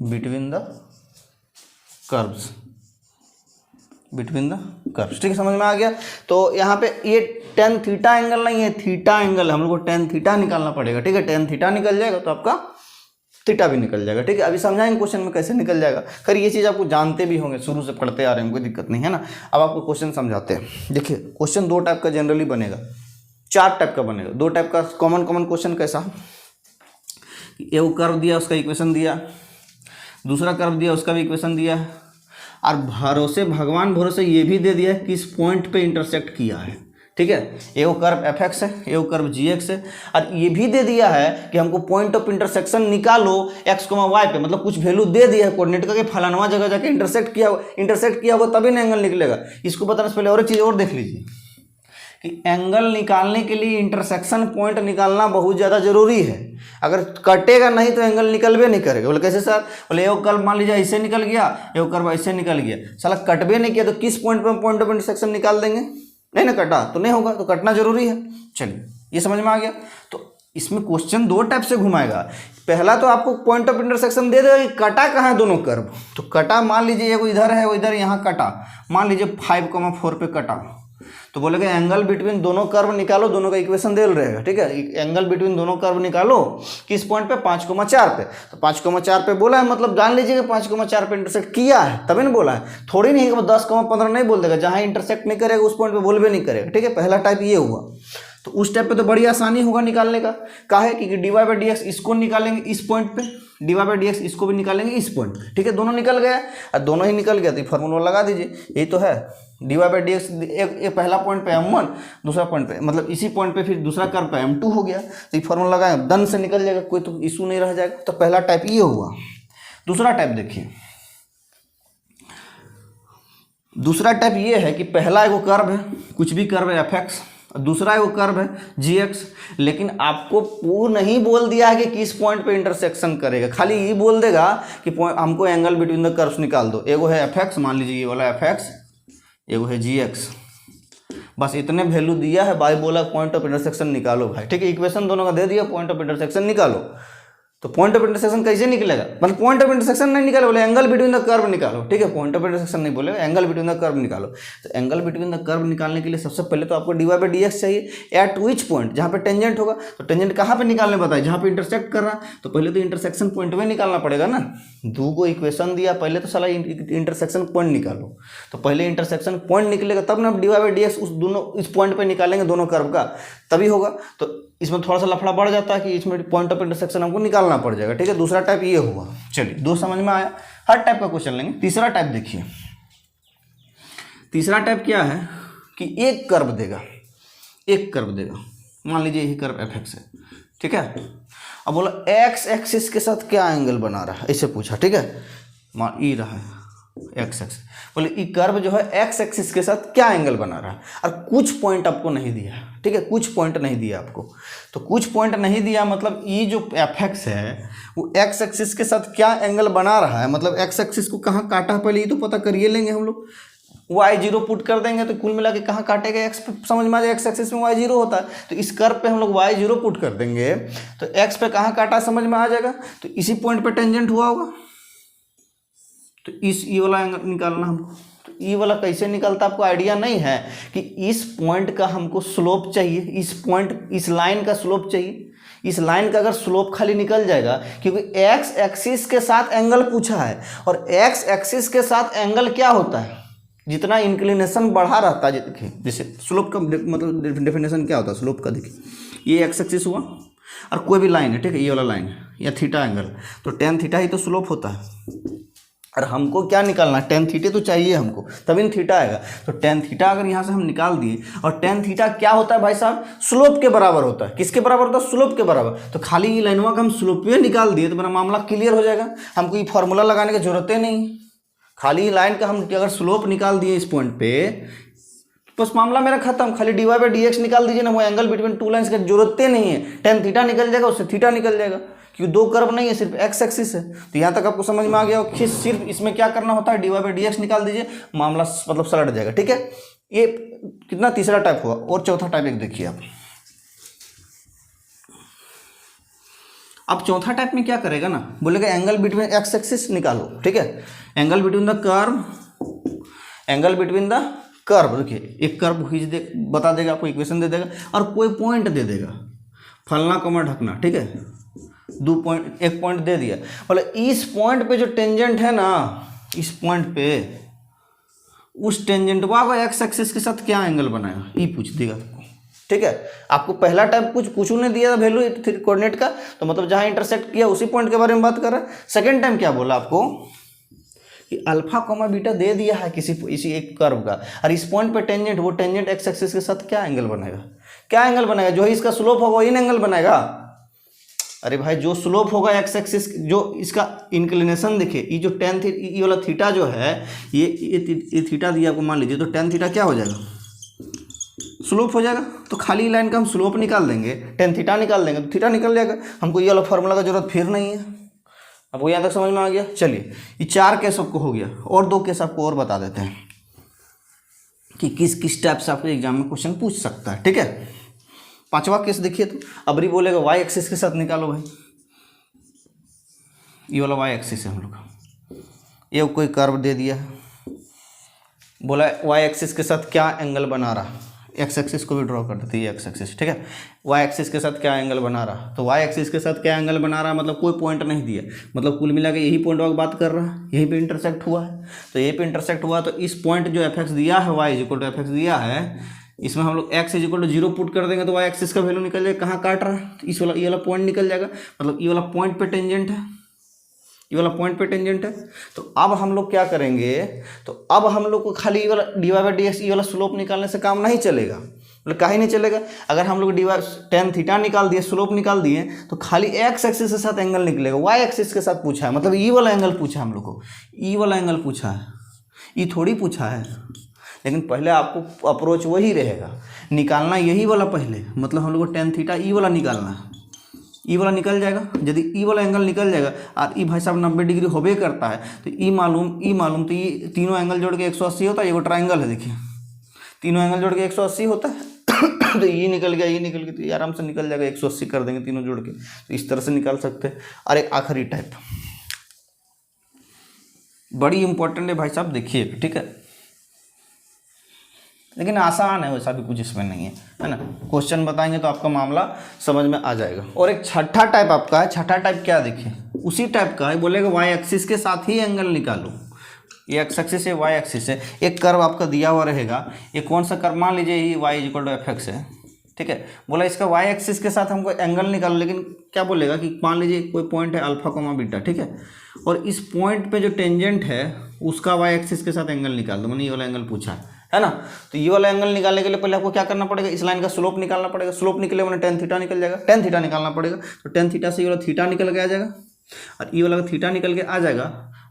A: between the curves, between the curves, ठीक है, समझ में आ गया। तो यहाँ पे ये टेन थीटा एंगल नहीं है, थीटा एंगल है, हम लोग को टेन थीटा निकालना पड़ेगा, ठीक है। टेन थीटा निकल जाएगा तो आपका थीटा भी निकल जाएगा, ठीक है। अभी समझाएंगे क्वेश्चन में कैसे निकल जाएगा। खैर ये चीज़ आपको जानते भी होंगे, शुरू से पढ़ते आ रहे हैं, कोई दिक्कत नहीं है ना। अब आपको क्वेश्चन समझाते हैं। देखिए क्वेश्चन दो टाइप का जनरली बनेगा, चार टाइप का बनेगा। दो टाइप का कॉमन क्वेश्चन कैसा, ये कर्व दिया उसका इक्वेशन दिया, दूसरा कर्व दिया उसका भी इक्वेशन दिया है, और भगवान भरोसे ये भी दे दिया है किस पॉइंट पे इंटरसेक्ट किया है, ठीक है। एगो कर्व एफ एक्स है, एगो कर्व जी एक्स है, और ये भी दे दिया है कि हमको पॉइंट ऑफ इंटरसेक्शन निकालो एक्स कोमा वाई पे, मतलब कुछ वैल्यू दे दिया है कोऑर्डिनेट का कि फलानवा जगह जाके इंटरसेक्ट किया होगा तभी ना एंगल निकलेगा। इसको बताने से पहले और एक चीज़ और देख लीजिए कि एंगल निकालने के लिए इंटरसेक्शन पॉइंट निकालना बहुत ज़्यादा जरूरी है। अगर कटेगा नहीं तो एंगल निकलबे नहीं करेगा। बोले कैसे सर, बोले एगो कर्व मान लीजिए ऐसे निकल गया, एगो कर्व ऐसे निकल गया, साला कटबे नहीं किया तो किस पॉइंट पे पॉइंट ऑफ इंटरसेक्शन निकाल देंगे, नहीं ना कटा तो नहीं होगा, तो कटना जरूरी है। चलिए ये समझ में आ गया। तो इसमें क्वेश्चन दो टाइप से घुमाएगा। पहला तो आपको पॉइंट ऑफ इंटरसेक्शन दे देगा कि कटा कहाँ है दोनों कर्व, तो कटा मान लीजिए एगो इधर है वो इधर, यहाँ कटा, मान लीजिए 5,4 पे कटा, तो बोलेगा एंगल बिटवीन दोनों कर्व निकालो, दोनों का इक्वेशन दे रहेगा, ठीक है। एंगल बिटवीन दोनों कर्व निकालो किस पॉइंट पे, 5,4 पे। तो 5,4 पे बोला है, मतलब जान लीजिए कि 5,4 पे इंटरसेक्ट किया है तभी ना बोला है, थोड़ी नहीं कि 10,15 नहीं बोल देगा, जहाँ इंटरसेक्ट नहीं करेगा उस पॉइंट पे बोलबे नहीं करेगा, ठीक है। पहला टाइप ये हुआ। तो उस टाइप पे तो बड़ी आसानी होगा निकालने का, काहे कि d y by d x इसको निकालेंगे इस पॉइंट पे, d y by d x इसको भी निकालेंगे इस पॉइंट पे, ठीक है। दोनों निकल गया, और दोनों ही निकल गया तो फॉर्मूला लगा दीजिए, यही तो है। D y by d x एक पहला पॉइंट पे M1, दूसरा पॉइंट पे मतलब इसी पॉइंट पे फिर दूसरा कर्व पे M2 हो गया, तो ये फॉर्मूला लगाए दन से निकल जाएगा, कोई तो इशू नहीं रह जाएगा। तो पहला टाइप ये हुआ। दूसरा टाइप देखिए, दूसरा टाइप ये है कि पहला एगो कर्व है, कुछ भी कर्व है एफ एक्स, दूसरा एगो कर्व है जी एक्स, लेकिन आपको पूर्ण नहीं बोल दिया है कि किस पॉइंट पे इंटरसेक्शन करेगा, खाली ये बोल देगा कि हमको एंगल बिटवीन द कर्व्स निकाल दो। एगो है एफ एक्स, मान लीजिए ये वाला एफ एक्स, एगो है जी एक्स, बस इतने वैल्यू दिया है, भाई बोला पॉइंट ऑफ इंटरसेक्शन निकालो भाई, ठीक है। इक्वेशन दोनों का दे दिया, पॉइंट ऑफ इंटरसेक्शन निकालो। तो पॉइंट ऑफ इंटरसेक्शन कैसे निकलेगा, मतलब पॉइंट ऑफ इंटरसेक्शन नहीं निकालो, बोले एंगल बिटवीन द कर्व निकालो, ठीक है। पॉइंट ऑफ इंटरसेक्शन नहीं बोले, एंगल बिटवीन द कर्व निकालो। तो एंगल बिटवीन द कर्व निकालने के लिए सबसे पहले तो आपको d y by d x चाहिए एट विच पॉइंट, जहाँ पे टेंजेंट होगा। तो टेंजेंट कहाँ पे निकालने बताए, जहाँ पे इंटरसेक्ट कर रहा, तो पहले तो इंटरसेक्शन पॉइंट में निकालना पड़ेगा ना। दो को इक्वेशन दिया, पहले तो साला इंटरसेक्शन पॉइंट निकालो, तो पहले इंटरसेक्शन पॉइंट निकलेगा तब ना d y by d x उस दोनों इस पॉइंट पे निकालेंगे दोनों कर्व का, तभी होगा। तो इसमें थोड़ा सा लफड़ा बढ़ जाता है कि इसमें पॉइंट ऑफ इंटरसेक्शन हमको निकालना पड़ जाएगा, ठीक है। दूसरा टाइप ये हुआ। चलिए दो समझ में आया, हर टाइप का क्वेश्चन लेंगे। तीसरा टाइप देखिए, तीसरा टाइप क्या है कि एक कर्व देगा, एक कर्व देगा, मान लीजिए यही कर्व एफ एक्स है, ठीक है। अब बोला एक्स एक्सिस के साथ क्या एंगल बना रहा है, ऐसे पूछा, ठीक है। मान ई रहा है एक्स एक्स, बोले ई कर्व जो है एक्स एक्सिस के साथ क्या एंगल बना रहा है, और कुछ पॉइंट आपको नहीं दिया, ठीक है। कुछ पॉइंट नहीं दिया आपको, तो कुछ पॉइंट नहीं दिया मतलब ये जो एफ एक्स है वो एक्स एक्सिस के साथ क्या एंगल बना रहा है, मतलब एक्स एक्सिस को कहाँ काटा है पहले ये तो पता करिए लेंगे हम लोग। y0 पुट कर देंगे तो कुल मिला के कहाँ काटेगा, एक्स पे समझ में आ जाए, एक्स एक्सिस में y0 होता है, तो इस कर्व पे हम लोग y0 पुट कर देंगे तो एक्स पे कहाँ काटा समझ में आ जाएगा, तो इसी पॉइंट पे टेंजेंट हुआ होगा। तो इस ई वाला एंगल निकालना हमको, तो ई वाला कैसे निकलता आपको आइडिया नहीं है कि इस पॉइंट का हमको स्लोप चाहिए, इस पॉइंट इस लाइन का स्लोप चाहिए। इस लाइन का अगर स्लोप खाली निकल जाएगा, क्योंकि एक्स एक्सिस के साथ एंगल पूछा है, और एक्स एक्सिस के साथ एंगल क्या होता है, जितना इंक्लिनेशन बढ़ा रहता है, देखिए जैसे स्लोप का मतलब डेफिनेशन क्या होता है स्लोप का, देखिए ये एक्स एक्सिस हुआ और कोई भी लाइन है, ठीक है, ये वाला लाइन है या थीटा एंगल, तो टेन थीटा ही तो स्लोप होता है, और हमको क्या निकालना है, टेन थीटा तो चाहिए हमको, तभी थीटा आएगा। तो टेन थीटा अगर यहाँ से हम निकाल दिए, और टेन थीटा क्या होता है भाई साहब, स्लोप के बराबर होता है। किसके बराबर होता है, स्लोप के बराबर। तो खाली ये लाइनवा का हम स्लोप पे निकाल दिए तो मेरा मामला क्लियर हो जाएगा, हमको ये फॉर्मूला लगाने की जरूरत ही नहीं। खाली लाइन का हम अगर स्लोप निकाल दिए इस पॉइंट पे, बस मामला मेरा खत्म। खाली dy बाई डी एक्स निकाल दीजिए ना, वो एंगल बिटवीन टू लाइन्स की जरूरत ही नहीं है। टेन थीटा निकल जाएगा, उससे थीटा निकल जाएगा, क्योंकि दो कर्व नहीं है, सिर्फ एक्स एक्सिस है। तो यहाँ तक आपको समझ में आ गया कि सिर्फ इसमें क्या करना होता है, dy बाई डी एक्स निकाल दीजिए, मामला मतलब सलट जाएगा। ठीक है, ये कितना तीसरा टाइप हुआ। और चौथा टाइप एक देखिए आप। अब चौथा टाइप में क्या करेगा ना, बोलेगा एंगल बिटवीन एक्स एक्सिस निकालो। ठीक है, angle between the curve, angle between the curve. देखिए एक कर्व खींच दे, बता देगा आपको, इक्वेशन दे देगा और कोई पॉइंट दे देगा, फलना कमर ढकना। ठीक है, दो पॉइंट, एक पॉइंट दे दिया, बोले इस पॉइंट पे जो टेंजेंट है ना, इस पॉइंट पे उस टेंजेंट को एक्स एक्सिस के साथ क्या एंगल बनाएगा, ये पूछ देगा आपको। ठीक है, आपको पहला टाइप कुछ पूछू नहीं दिया वैल्यू कोऑर्डिनेट का, तो मतलब जहां इंटरसेक्ट किया उसी पॉइंट के बारे में बात कर रहा है। सेकेंड टाइम क्या बोला आपको कि अल्फा कॉमा बीटा दे दिया है इसी एक कर्व का, और इस पॉइंट पे टेंजेंट, वो टेंजेंट एक्स एक्सिस के साथ क्या एंगल बनाएगा, क्या एंगल बनाएगा, जो इसका स्लोप होगा वही एंगल बनाएगा। अरे भाई जो स्लोप होगा एक्स एक्सिस, जो इसका इंक्लिनेशन देखिए, ये जो टेन ये वाला थीटा जो है, ये थीटा दिया आपको, मान लीजिए, तो टेन थीटा क्या हो जाएगा, स्लोप हो जाएगा। तो खाली लाइन का हम स्लोप निकाल देंगे, टेन थीटा निकाल देंगे तो थीटा निकल जाएगा, हमको ये वाला फॉर्मूला का जरूरत फिर नहीं है। आपको यहाँ तक समझ में आ गया। चलिए ये चार केस आपको हो गया, और दो केस आपको और बता देते हैं कि किस किस टाइप से आपको एग्जाम में क्वेश्चन पूछ सकता है। ठीक है, पांचवा केस देखिए, तो अबरी बोलेगा वाई एक्सिस के साथ निकालो भाई, ये वाला वाई एक्सिस है हम लोग का, ये कोई कर्व दे दिया है, बोला वाई एक्सिस के साथ क्या एंगल बना रहा, एक्स एक्सिस को भी ड्रॉ कर देते हैं, एक्स एक्सिस। ठीक है, वाई एक्सिस के साथ क्या एंगल बना रहा, तो वाई एक्सिस के साथ क्या एंगल बना रहा, मतलब कोई पॉइंट नहीं दिया, मतलब कुल मिला के यही पॉइंट की बात कर रहा है, यहीं पे इंटरसेक्ट हुआ है। तो यहीं पे इंटरसेक्ट हुआ, तो इस पॉइंट जो एफ एक्स दिया है, y equal to f x दिया है, इसमें हम लोग x equal to zero put कर देंगे तो वाई एक्सिस का वैल्यू निकल जाएगा, कहाँ काट रहा है, तो इस वाला, ये वाला पॉइंट निकल जाएगा, मतलब ये वाला पॉइंट पे टेंजेंट है, ये वाला पॉइंट पे टेंजेंट है। तो अब हम लोग क्या करेंगे, तो अब हम लोग को खाली ये वाला d y by d x, ये वाला स्लोप निकालने से काम नहीं चलेगा, मतलब काहे नहीं चलेगा। अगर हम लोग डी वाई टेन थीटा निकाल दिए, स्लोप निकाल दिए, तो खाली एक्स एक्सिस के साथ एंगल निकलेगा, वाई एक्सिस के साथ पूछा है, मतलब ये वाला एंगल पूछा है हम लोग को, ये वाला एंगल पूछा है, ये थोड़ी पूछा है। लेकिन पहले आपको अप्रोच वही रहेगा, निकालना यही वाला पहले, मतलब हम लोग को टेन थीटा ई वाला निकालना है, ई वाला निकल जाएगा। यदि ई वाला एंगल निकल जाएगा और ई भाई साहब 90 डिग्री होबे करता है, तो ई मालूम, तो ये तीनों एंगल जोड़ के 180 होता है, ये वो ट्राइंगल है, देखिए तीनों एंगल जोड़ के 180 होता है। तो ये निकल गया, ये निकल गया, तो ये आराम से निकल जाएगा, 180 कर देंगे तीनों जोड़ के, तो इस तरह से निकाल सकते हैं। और एक आखिरी टाइप बड़ी इंपॉर्टेंट है भाई साहब, देखिए, ठीक है, लेकिन आसान है, वैसा भी कुछ इसमें नहीं है ना, क्वेश्चन बताएंगे तो आपका मामला समझ में आ जाएगा। और एक छठा टाइप आपका है, छठा टाइप क्या, देखिए उसी टाइप का है, बोलेगा वाई एक्सिस के साथ ही एंगल निकालो, ये एक्स एक्सिस है, वाई एक्सिस है, एक कर्व आपका दिया हुआ रहेगा, ये कौन सा कर्व, मान लीजिए ये y equal to f x है। ठीक है, बोला इसका वाई एक्सिस के साथ हमको एंगल निकालो, लेकिन क्या बोलेगा कि मान लीजिए कोई पॉइंट है अल्फा कोमा बीटा, ठीक है, और इस पॉइंट पे जो टेंजेंट है उसका वाई एक्सिस के साथ एंगल निकाल दो, मैंने ये वाला एंगल पूछा है ना। तो ये वाला एंगल निकालने के लिए पहले आपको क्या करना पड़ेगा, इस लाइन का स्लोप निकालना पड़ेगा, स्लोप निकले मैंने टेन थीटा निकल जाएगा, टेन थीटा निकालना पड़ेगा, तो टेन थीटा से ये वाला थीटा निकल के आ जाएगा, और ये वाला थीटा निकल के आ जाएगा,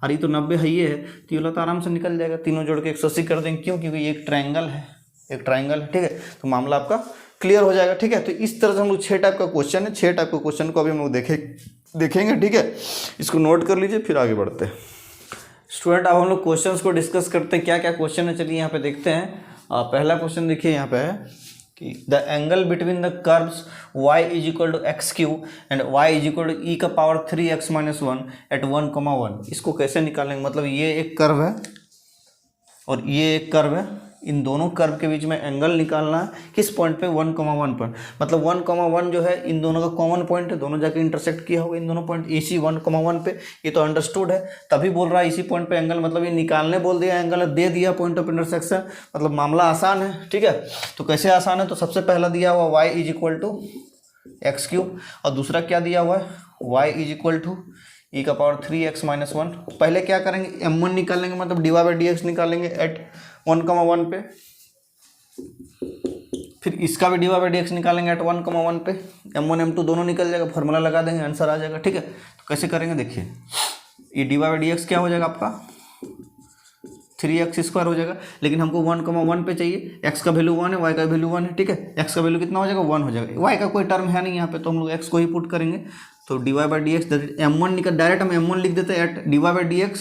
A: और ये तो 90 है, ये है, तो ये वाला तो आराम से निकल जाएगा, तीनों जोड़ के 180 कर देंगे, क्यों, क्योंकि ये एक ट्रायंगल है, एक ट्रायंगल है। ठीक है, तो मामला आपका क्लियर हो जाएगा। ठीक है, तो इस तरह से हम लोग 6 टाइप का क्वेश्चन है, 6 टाइप के क्वेश्चन को अभी हम लोग देखेंगे। ठीक है, इसको नोट कर लीजिए, फिर आगे बढ़ते हैं। स्टूडेंट अब हम लोग क्वेश्चंस को डिस्कस करते हैं, क्या क्या क्वेश्चन है, चलिए यहाँ पे देखते हैं। पहला क्वेश्चन देखिए यहाँ पे है कि the angle between the curves y is equal to x cube and y is equal to e का पावर 3x - 1 एट 1,1। इसको कैसे निकालेंगे, मतलब ये एक कर्व है और ये एक कर्व है, इन दोनों कर्व के बीच में एंगल निकालना है, किस पॉइंट पे, 1,1 पर, मतलब 1,1 जो है इन दोनों का कॉमन पॉइंट है, दोनों जाके इंटरसेक्ट किया होगा इन दोनों पॉइंट, इसी 1,1 पे, ये तो अंडरस्टूड है, तभी बोल रहा है इसी पॉइंट पे एंगल, मतलब ये निकालने बोल दिया, एंगल दे दिया पॉइंट ऑफ इंटरसेक्शन, मतलब मामला आसान है। ठीक है, तो कैसे आसान है, तो सबसे पहला दिया हुआ y is equal to x cube, और दूसरा क्या दिया हुआ है, y is equal to e का पावर 3x माइनस 1। पहले क्या करेंगे, m1 निकालेंगे, मतलब dy बाई dx निकालेंगे एट 1,1 पे, फिर इसका भी dy बाई dx निकालेंगे एट 1,1 पे, m1 m2 दोनों निकल जाएगा, फार्मूला लगा देंगे, आंसर आ जाएगा। ठीक है, तो कैसे करेंगे देखिए, ये dy बाई dx क्या हो जाएगा आपका 3x² हो जाएगा, लेकिन हमको 1,1 पे चाहिए, x का वैल्यू 1 है, y का वैल्यू 1 है। ठीक है, x का वैल्यू कितना हो जाएगा 1 हो जाएगा, y का कोई टर्म है नहीं यहाँ पे, तो हम लोग x को ही पुट करेंगे, तो dy बाई dx m1 निकल, डायरेक्ट हम m1 लिख देते हैं at dy by dx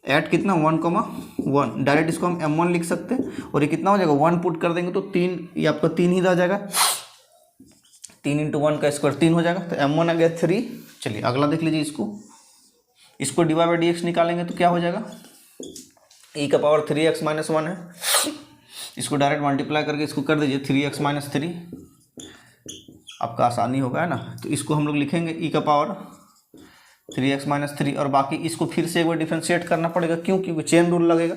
A: at कितना 1,1, डायरेक्ट इसको हम m1 लिख सकते हैं, और ये कितना हो जाएगा 1 पुट कर देंगे तो 3, ये आपका 3 ही रह जाएगा, 3 × 1 का स्क्वायर 3 हो जाएगा, तो m1 आ गया 3। चलिए अगला देख लीजिए, इसको dy बाई dx निकालेंगे तो क्या हो जाएगा, e का पावर 3x माइनस 1 है, इसको डायरेक्ट मल्टीप्लाई करके इसको कर दीजिए 3x माइनस 3, आपका आसानी होगा है ना। तो इसको हम लोग लिखेंगे e का पावर 3x माइनस 3, और बाकी इसको फिर से एक बार डिफ्रेंशिएट करना पड़ेगा, क्यों, क्योंकि चेन रूल लगेगा।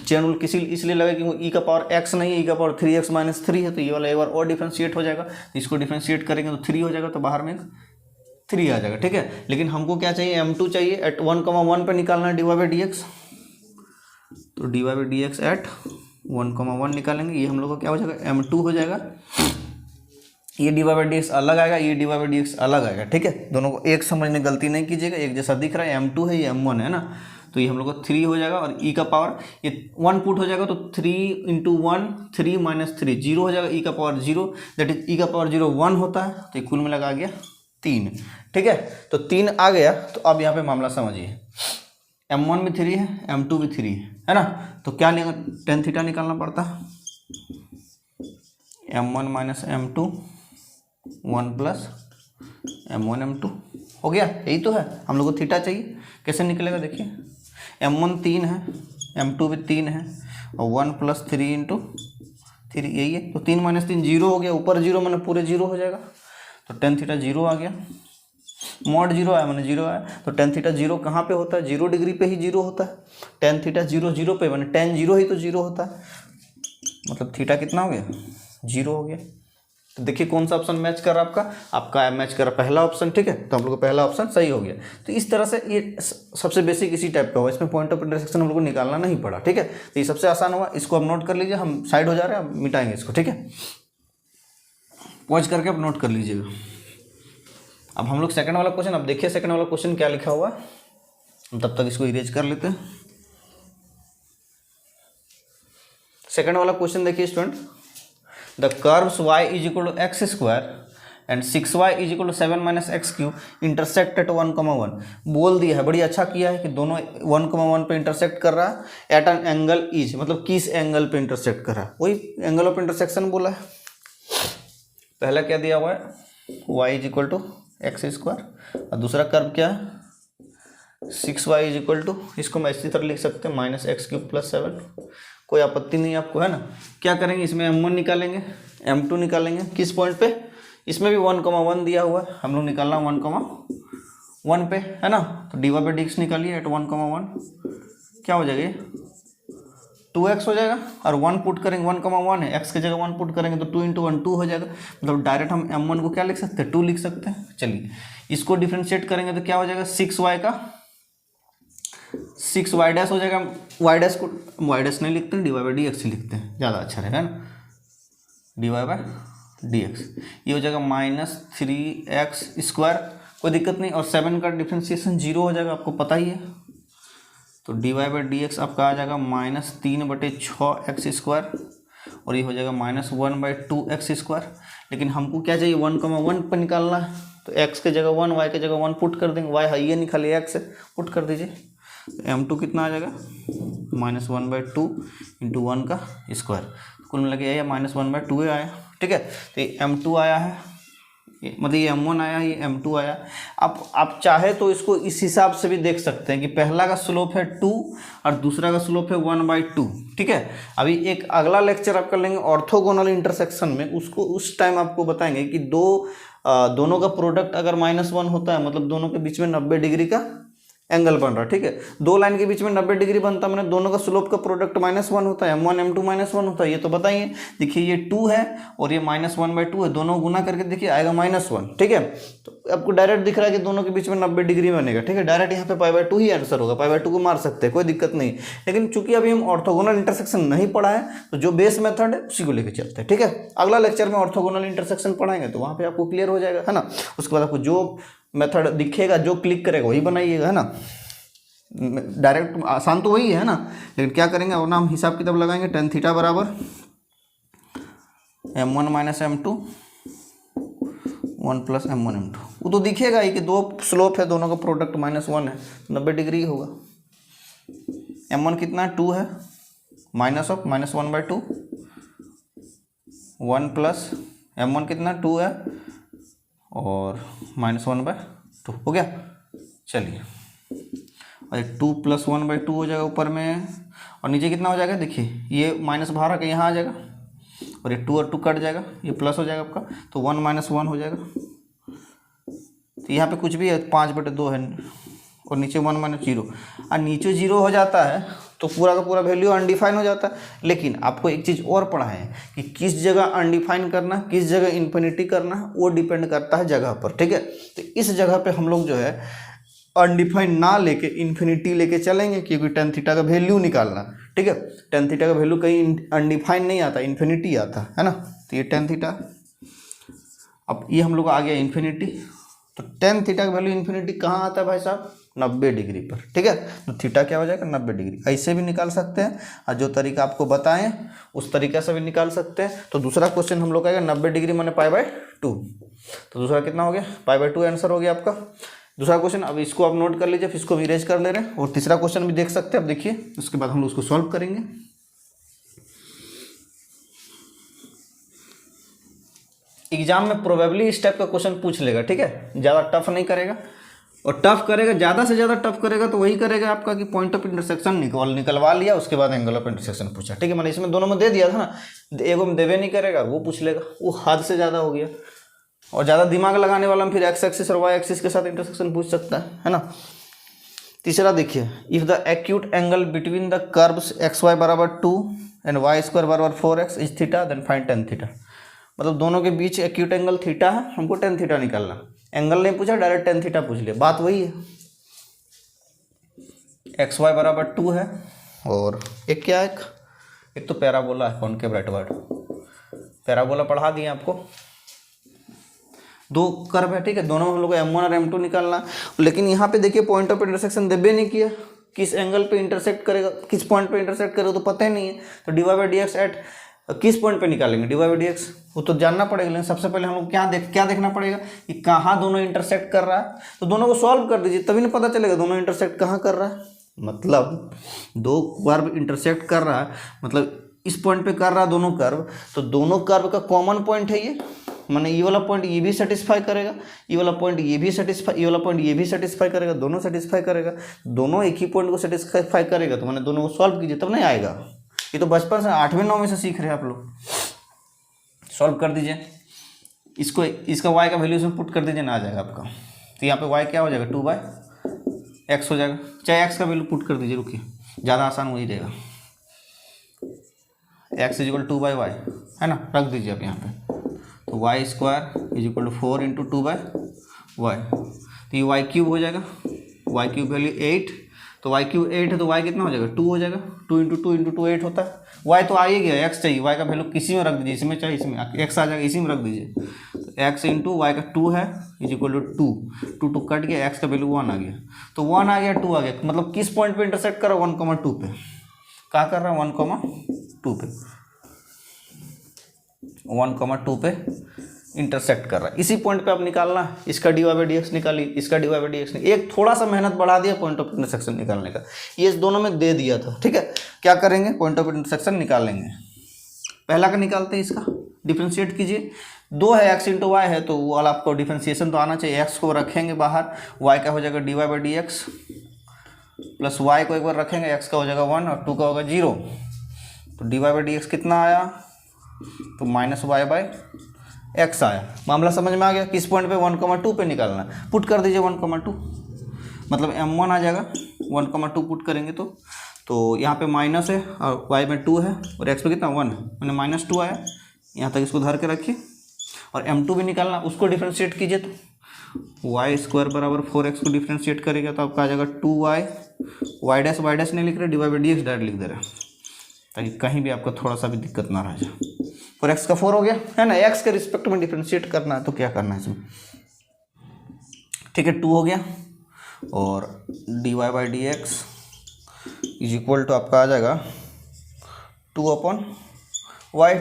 A: चेन रूल किसी इसलिए लगेगा क्योंकि e का पावर x नहीं है, e का पावर 3x माइनस 3 है, तो ये वाला एक बार और डिफ्रेंशिएट हो जाएगा, तो इसको डिफ्रेंशिएट करेंगे तो 3 हो जाएगा, तो बाहर में 3 आ जाएगा। ठीक है, लेकिन हमको क्या चाहिए, m2 चाहिए, एट 1,1 पे निकालना है dy बाई dx, तो dy बाई dx एट 1,1 निकालेंगे, ये हम लोग को क्या हो जाएगा m2 हो जाएगा, ये dy बाई dx अलग आएगा, ये dy बाई dx अलग आएगा। ठीक है, दोनों को एक समझने गलती नहीं कीजिएगा, एक जैसा दिख रहा है, m2 है, ये m1 है ना, तो ये हम लोग को 3 हो जाएगा, और e का पावर ये 1 पुट हो जाएगा, तो 3 × 1 3 माइनस 3 0 हो जाएगा, e का पावर 0, दैट इज e का पावर 0 1 होता है, तो कुल मिला आ गया 3। ठीक है, तो 3 आ गया, तो अब यहाँ पे मामला समझिए, m1 भी 3 है, m2 भी 3 है ना, तो क्या लेंगे, tan थीटा निकालना पड़ता है, m1 minus m2 1 plus m1 m2 हो गया, यही तो है, हम लोग को थीटा चाहिए, कैसे निकलेगा देखिए, m1 3 है, m2 भी 3 है, और 1 प्लस 3 × 3 यही है, तो 3 माइनस 3 0 हो गया, ऊपर 0 मैंने पूरे 0 हो जाएगा, तो tan थीटा 0 आ गया, मॉड 0 आया मैंने 0 आया, तो tan थीटा 0 कहाँ पे होता है, 0 डिग्री पे ही 0 होता है, tan थीटा 0 0 पे, मैंने tan 0 ही तो 0 होता है, मतलब थीटा कितना हो गया 0 हो गया। तो देखिए कौन सा ऑप्शन मैच कर रहा है, आपका मैच कर रहा पहला ऑप्शन। ठीक है, तो हम लोग को पहला ऑप्शन सही हो गया। तो इस तरह से ये सबसे बेसिक इसी टाइप का हुआ, इसमें पॉइंट ऑफ इंटरसेक्शन हम लोग को निकालना नहीं पड़ा। ठीक है, तो ये सबसे आसान हुआ, इसको आप नोट कर लीजिए, हम साइड हो जा रहे हैं, अब मिटाएंगे इसको। ठीक है, पॉज करके आप नोट कर लीजिएगा। अब हम लोग सेकंड वाला क्वेश्चन, अब देखिए सेकंड वाला क्वेश्चन क्या लिखा हुआ है, हम तब तक इसको इरेज कर लेते हैं। सेकंड वाला क्वेश्चन देखिए student, the curves y is equal to x square and 6y is equal to 7 minus x cube intersect at 1,1 बोल दिया है, बड़ी अच्छा किया है कि दोनों 1,1 पे इंटरसेक्ट कर रहा है, एट एन एंगल इज, मतलब किस एंगल पे इंटरसेक्ट कर रहा है, वही एंगल ऑफ इंटरसेक्शन बोला है। पहला क्या दिया हुआ है, y is equal to x square, और दूसरा कर्व क्या है 6y इज इक्वल टू, इसको मैं इसी तरह लिख सकते हैं माइनस एक्स क्यूब प्लस 7, कोई आपत्ति नहीं आपको, है ना। क्या करेंगे, इसमें m1 निकालेंगे, m2 निकालेंगे, किस पॉइंट पे, इसमें भी 1,1 दिया हुआ है, हम लोग निकालना 1,1 पे, है ना। तो dy बाई dx निकालिए एट 1,1, क्या हो जाएगा, 2x हो जाएगा, और 1 पुट करेंगे, 1,1 है, x की जगह 1 पुट करेंगे तो 2 × 1 2 हो जाएगा, मतलब डायरेक्ट हम m1 को क्या लिख सकते हैं 2 लिख सकते हैं। चलिए इसको डिफ्रेंशिएट करेंगे तो क्या हो जाएगा 6y का 6y डैश हो जाएगा, y डैश को y डैश नहीं लिखते हैं, dy बाई dx ही लिखते हैं, ज़्यादा अच्छा रहेगा ना, dy बाई dx, ये हो जाएगा माइनस 3x स्क्वायर, कोई दिक्कत नहीं, और 7 का डिफ्रेंशिएशन 0 हो जाएगा, आपको पता ही है, तो dy बाई dx आपका आ जाएगा माइनस 3/6x स्क्वायर, और ये हो जाएगा माइनस 1/2x स्क्वायर। लेकिन हमको क्या चाहिए 1,1 पर निकालना है, तो x की जगह 1, y की जगह 1 पुट कर देंगे, y है ये नहीं खाली x है, पुट कर दीजिए, तो m2 कितना आ जाएगा माइनस 1/2 × 1 का स्क्वायर, कुल मिला के ये माइनस 1/2 आया। ठीक है, तो ये m2 आया है, मतलब ये m1 आया, ये m2 आया। आप चाहे तो इसको इस हिसाब से भी देख सकते हैं कि पहला का स्लोप है 2 और दूसरा का स्लोप है 1/2। ठीक है, अभी एक अगला लेक्चर आप कर लेंगे ऑर्थोगोनल इंटरसेक्शन में, उसको उस टाइम आपको बताएंगे कि दोनों का प्रोडक्ट अगर -1 होता है, मतलब दोनों के बीच में 90 डिग्री का एंगल बन रहा, ठीक है। दो लाइन के बीच में 90 डिग्री बनता है, मैंने दोनों का स्लोप का प्रोडक्ट -1 होता है, m1 m2 -1 होता है, ये तो बताइए। देखिए ये 2 है और ये -1/2 है, दोनों गुना करके देखिए आएगा -1, ठीक है। तो आपको डायरेक्ट दिख रहा है कि दोनों के बीच में 90 डिग्री बनेगा, ठीक है। डायरेक्ट यहाँ पे π/2 ही आंसर होगा, π/2 को मार सकते हैं, कोई दिक्कत नहीं। लेकिन चूंकि अभी हम ऑर्थोगोनल इंटरसेक्शन नहीं पढ़ा है तो जो बेस मेथड है उसी को लेकर चलते हैं, ठीक है। अगला लेक्चर में ऑर्थोगोनल इंटरसेक्शन पढ़ाएंगे तो वहाँ पे आपको क्लियर हो जाएगा, है ना। उसके बाद आपको जो मेथड दिखेगा, जो क्लिक करेगा वही बनाइएगा, है ना। डायरेक्ट आसान तो वही है ना, लेकिन क्या करेंगे और ना हम हिसाब किताब लगाएंगे। tan थीटा बराबर m1 - m2 1 + m1 m2, वो तो दिखेगा ही कि दो स्लोप है, दोनों का प्रोडक्ट -1 है, 90 डिग्री होगा। m1 कितना 2 है, -1/2 1 + m1 कितना 2 है और -1/2 हो गया। चलिए, और 2 + 1/2 हो जाएगा ऊपर में, और नीचे कितना हो जाएगा, देखिए ये माइनस बाहर आके यहाँ आ जाएगा और ये 2 और 2 कट जाएगा, ये प्लस हो जाएगा आपका, तो 1 - 1 हो जाएगा। तो यहाँ पे कुछ भी है 5/2 है और नीचे 1 - 0, और नीचे 0 हो जाता है तो पूरा का पूरा वैल्यू अनडिफाइन हो जाता है। लेकिन आपको एक चीज़ और पढ़ा है कि किस जगह अनडिफाइन करना, किस जगह इन्फिनिटी करना, वो डिपेंड करता है जगह पर, ठीक है। तो इस जगह पे हम लोग जो है अनडिफाइन ना लेके इन्फिनिटी लेके चलेंगे, क्योंकि tan थीटा का वैल्यू निकालना, ठीक है। tan थीटा का वैल्यू कहीं अनडिफाइन नहीं आता, इन्फिनिटी आता है ना। तो ये tan थीटा, अब ये हम लोग आ गया इन्फिनिटी, तो tan थीटा का वैल्यू इन्फिनिटी कहाँ आता है भाई साहब, 90 डिग्री पर, ठीक है। तो थीटा क्या हो जाएगा 90 डिग्री। ऐसे भी निकाल सकते हैं और जो तरीका आपको बताएं उस तरीके से भी निकाल सकते हैं। तो दूसरा क्वेश्चन हम लोग का 90 डिग्री माने π/2, तो दूसरा कितना हो गया, π/2 आंसर हो गया आपका दूसरा क्वेश्चन। अब इसको आप नोट कर लीजिए, फिर इसको भी इरेज कर ले रहे हैं, और तीसरा क्वेश्चन भी देख सकते हैं। अब देखिए, उसके बाद हम लोग उसको सॉल्व करेंगे। एग्जाम में प्रोबेबली इस टाइप का क्वेश्चन पूछ लेगा, ठीक है, ज़्यादा टफ नहीं करेगा, और टफ करेगा ज़्यादा से ज़्यादा टफ करेगा तो वही करेगा आपका कि पॉइंट ऑफ इंटरसेक्शन निकलवा लिया, उसके बाद एंगल ऑफ इंटरसेक्शन पूछा, ठीक है। मैंने इसमें दोनों में दे दिया था ना, एगो में देवे नहीं करेगा, वो पूछ लेगा, वो हद से ज़्यादा हो गया। और ज़्यादा दिमाग लगाने वाला हम फिर x एक्सिस और y एक्सिस के साथ इंटरसेक्शन पूछ सकता है ना। तीसरा देखिए, if the acute angle between the curves xy = 2 एंड y² = 4x is theta, then find tan theta. मतलब दोनों के बीच एक्यूट एंगल थीटा है, हमको tan थीटा निकालना। एंगल नहीं पूछा, डायरेक्ट tan थीटा पूछ लिया, बात वही है। xy = 2 है, और एक क्या है, एक तो पैराबोला है, कॉनकेव राइटवर्ड पैराबोला पढ़ा दिए आपको। दो कर्व है, ठीक है, दोनों में हम लोग को m1 और m2 निकालना। लेकिन यहाँ पे देखिए पॉइंट ऑफ इंटरसेक्शन देवे नहीं किया, किस एंगल पे इंटरसेक्ट करेगा, किस पॉइंट पे इंटरसेक्ट करेगा तो पता ही नहीं है। तो dy/dx एट किस पॉइंट पे निकालेंगे, dy/dx वो तो जानना पड़ेगा। लेकिन सबसे पहले हम लोग क्या देखना पड़ेगा कि कहाँ दोनों इंटरसेक्ट कर रहा है। तो दोनों को सॉल्व कर दीजिए, तभी ना पता चलेगा दोनों इंटरसेक्ट कहाँ कर रहा है। मतलब दो कर्व इंटरसेक्ट कर रहा है, मतलब इस पॉइंट पे कर रहा है दोनों कर्व, तो दोनों कर्व का कॉमन पॉइंट है ये, माने ये वाला पॉइंट ये भी सेटिस्फाई करेगा, ये वाला पॉइंट ये भी सेटिस्फाई, ये वाला पॉइंट ये भी सेटिस्फाई करेगा, दोनों सेटिस्फाई करेगा, दोनों एक ही पॉइंट को सेटिस्फाई करेगा। तो मैंने दोनों को सॉल्व कीजिए, तब नहीं आएगा। ये तो बचपन से 8वें 9वें से सीख रहे हैं आप लोग। सॉल्व कर दीजिए इसको, इसका y का वैल्यू इसमें पुट कर दीजिए ना, आ जाएगा आपका। तो यहाँ पे y क्या हो जाएगा 2/x हो जाएगा, चाहे x का वैल्यू पुट कर दीजिए, रुकिए ज़्यादा आसान वही रहेगा। x = 2/y है ना, रख दीजिए आप यहाँ पे। तो y² = 4 × 2/y, तो ये y³ हो जाएगा, y³ वैल्यू 8, तो y³ 8 है तो y कितना हो जाएगा 2 हो जाएगा, 2 × 2 × 2 8 होता है। y तो आ ही गया, x चाहिए, y का वैल्यू किसी में रख दीजिए, इसमें चाहे इसमें, x आ जाएगा, इसी में रख दीजिए। तो x × y का 2 है = 2 कट गया, x का वैल्यू 1 आ गया, तो 1 आ गया 2 आ गया, मतलब किस पॉइंट पे इंटरसेक्ट कर रहा है 1,2 पे, कहाँ कर रहा है 1,2 पे, 1,2 पे इंटरसेक्ट कर रहा है। इसी पॉइंट पे आप निकालना, इसका dy/dx निकालिए, इसका dy/dx निकालिए। एक थोड़ा सा मेहनत बढ़ा दिया पॉइंट ऑफ इंटरसेक्शन निकालने का, ये इस दोनों में दे दिया था, ठीक है। क्या करेंगे, पॉइंट ऑफ इंटरसेक्शन निकालेंगे। पहला का निकालते हैं, इसका डिफ्रेंशिएट कीजिए। 2 है x × y है, तो वो वाला आपको डिफ्रेंशिएशन तो आना चाहिए। x को रखेंगे बाहर, y का हो जाएगा dy/dx प्लस y को एक बार रखेंगे, x का हो जाएगा 1 और 2 का होगा 0। तो dy/dx कितना आया, तो -y/x आया। मामला समझ में आ गया। किस पॉइंट पे 1,2 पे निकालना, पुट कर दीजिए 1,2, मतलब m1 आ जाएगा, 1,2 पुट करेंगे तो यहाँ पे माइनस है और y में 2 है और x पे कितना 1 है, मैंने -2 आया। यहाँ तक इसको धर के रखिए और m2 भी निकालना, उसको डिफ्रेंशिएट कीजिए तो y² बराबर 4x को डिफ्रेंशिएट करेगा तो आपका आ जाएगा 2y, y डैश नहीं लिख रहे, dy/dx डायरेक्ट लिख दे रहे हैं ताकि कहीं भी आपको थोड़ा सा भी दिक्कत ना रह जाए। 4x का 4 हो गया है ना, x के रिस्पेक्ट में डिफ्रेंशिएट करना है तो क्या करना है इसमें, ठीक है 2 हो गया और dy/dx इज इक्वल टू आपका आ जाएगा 2/y,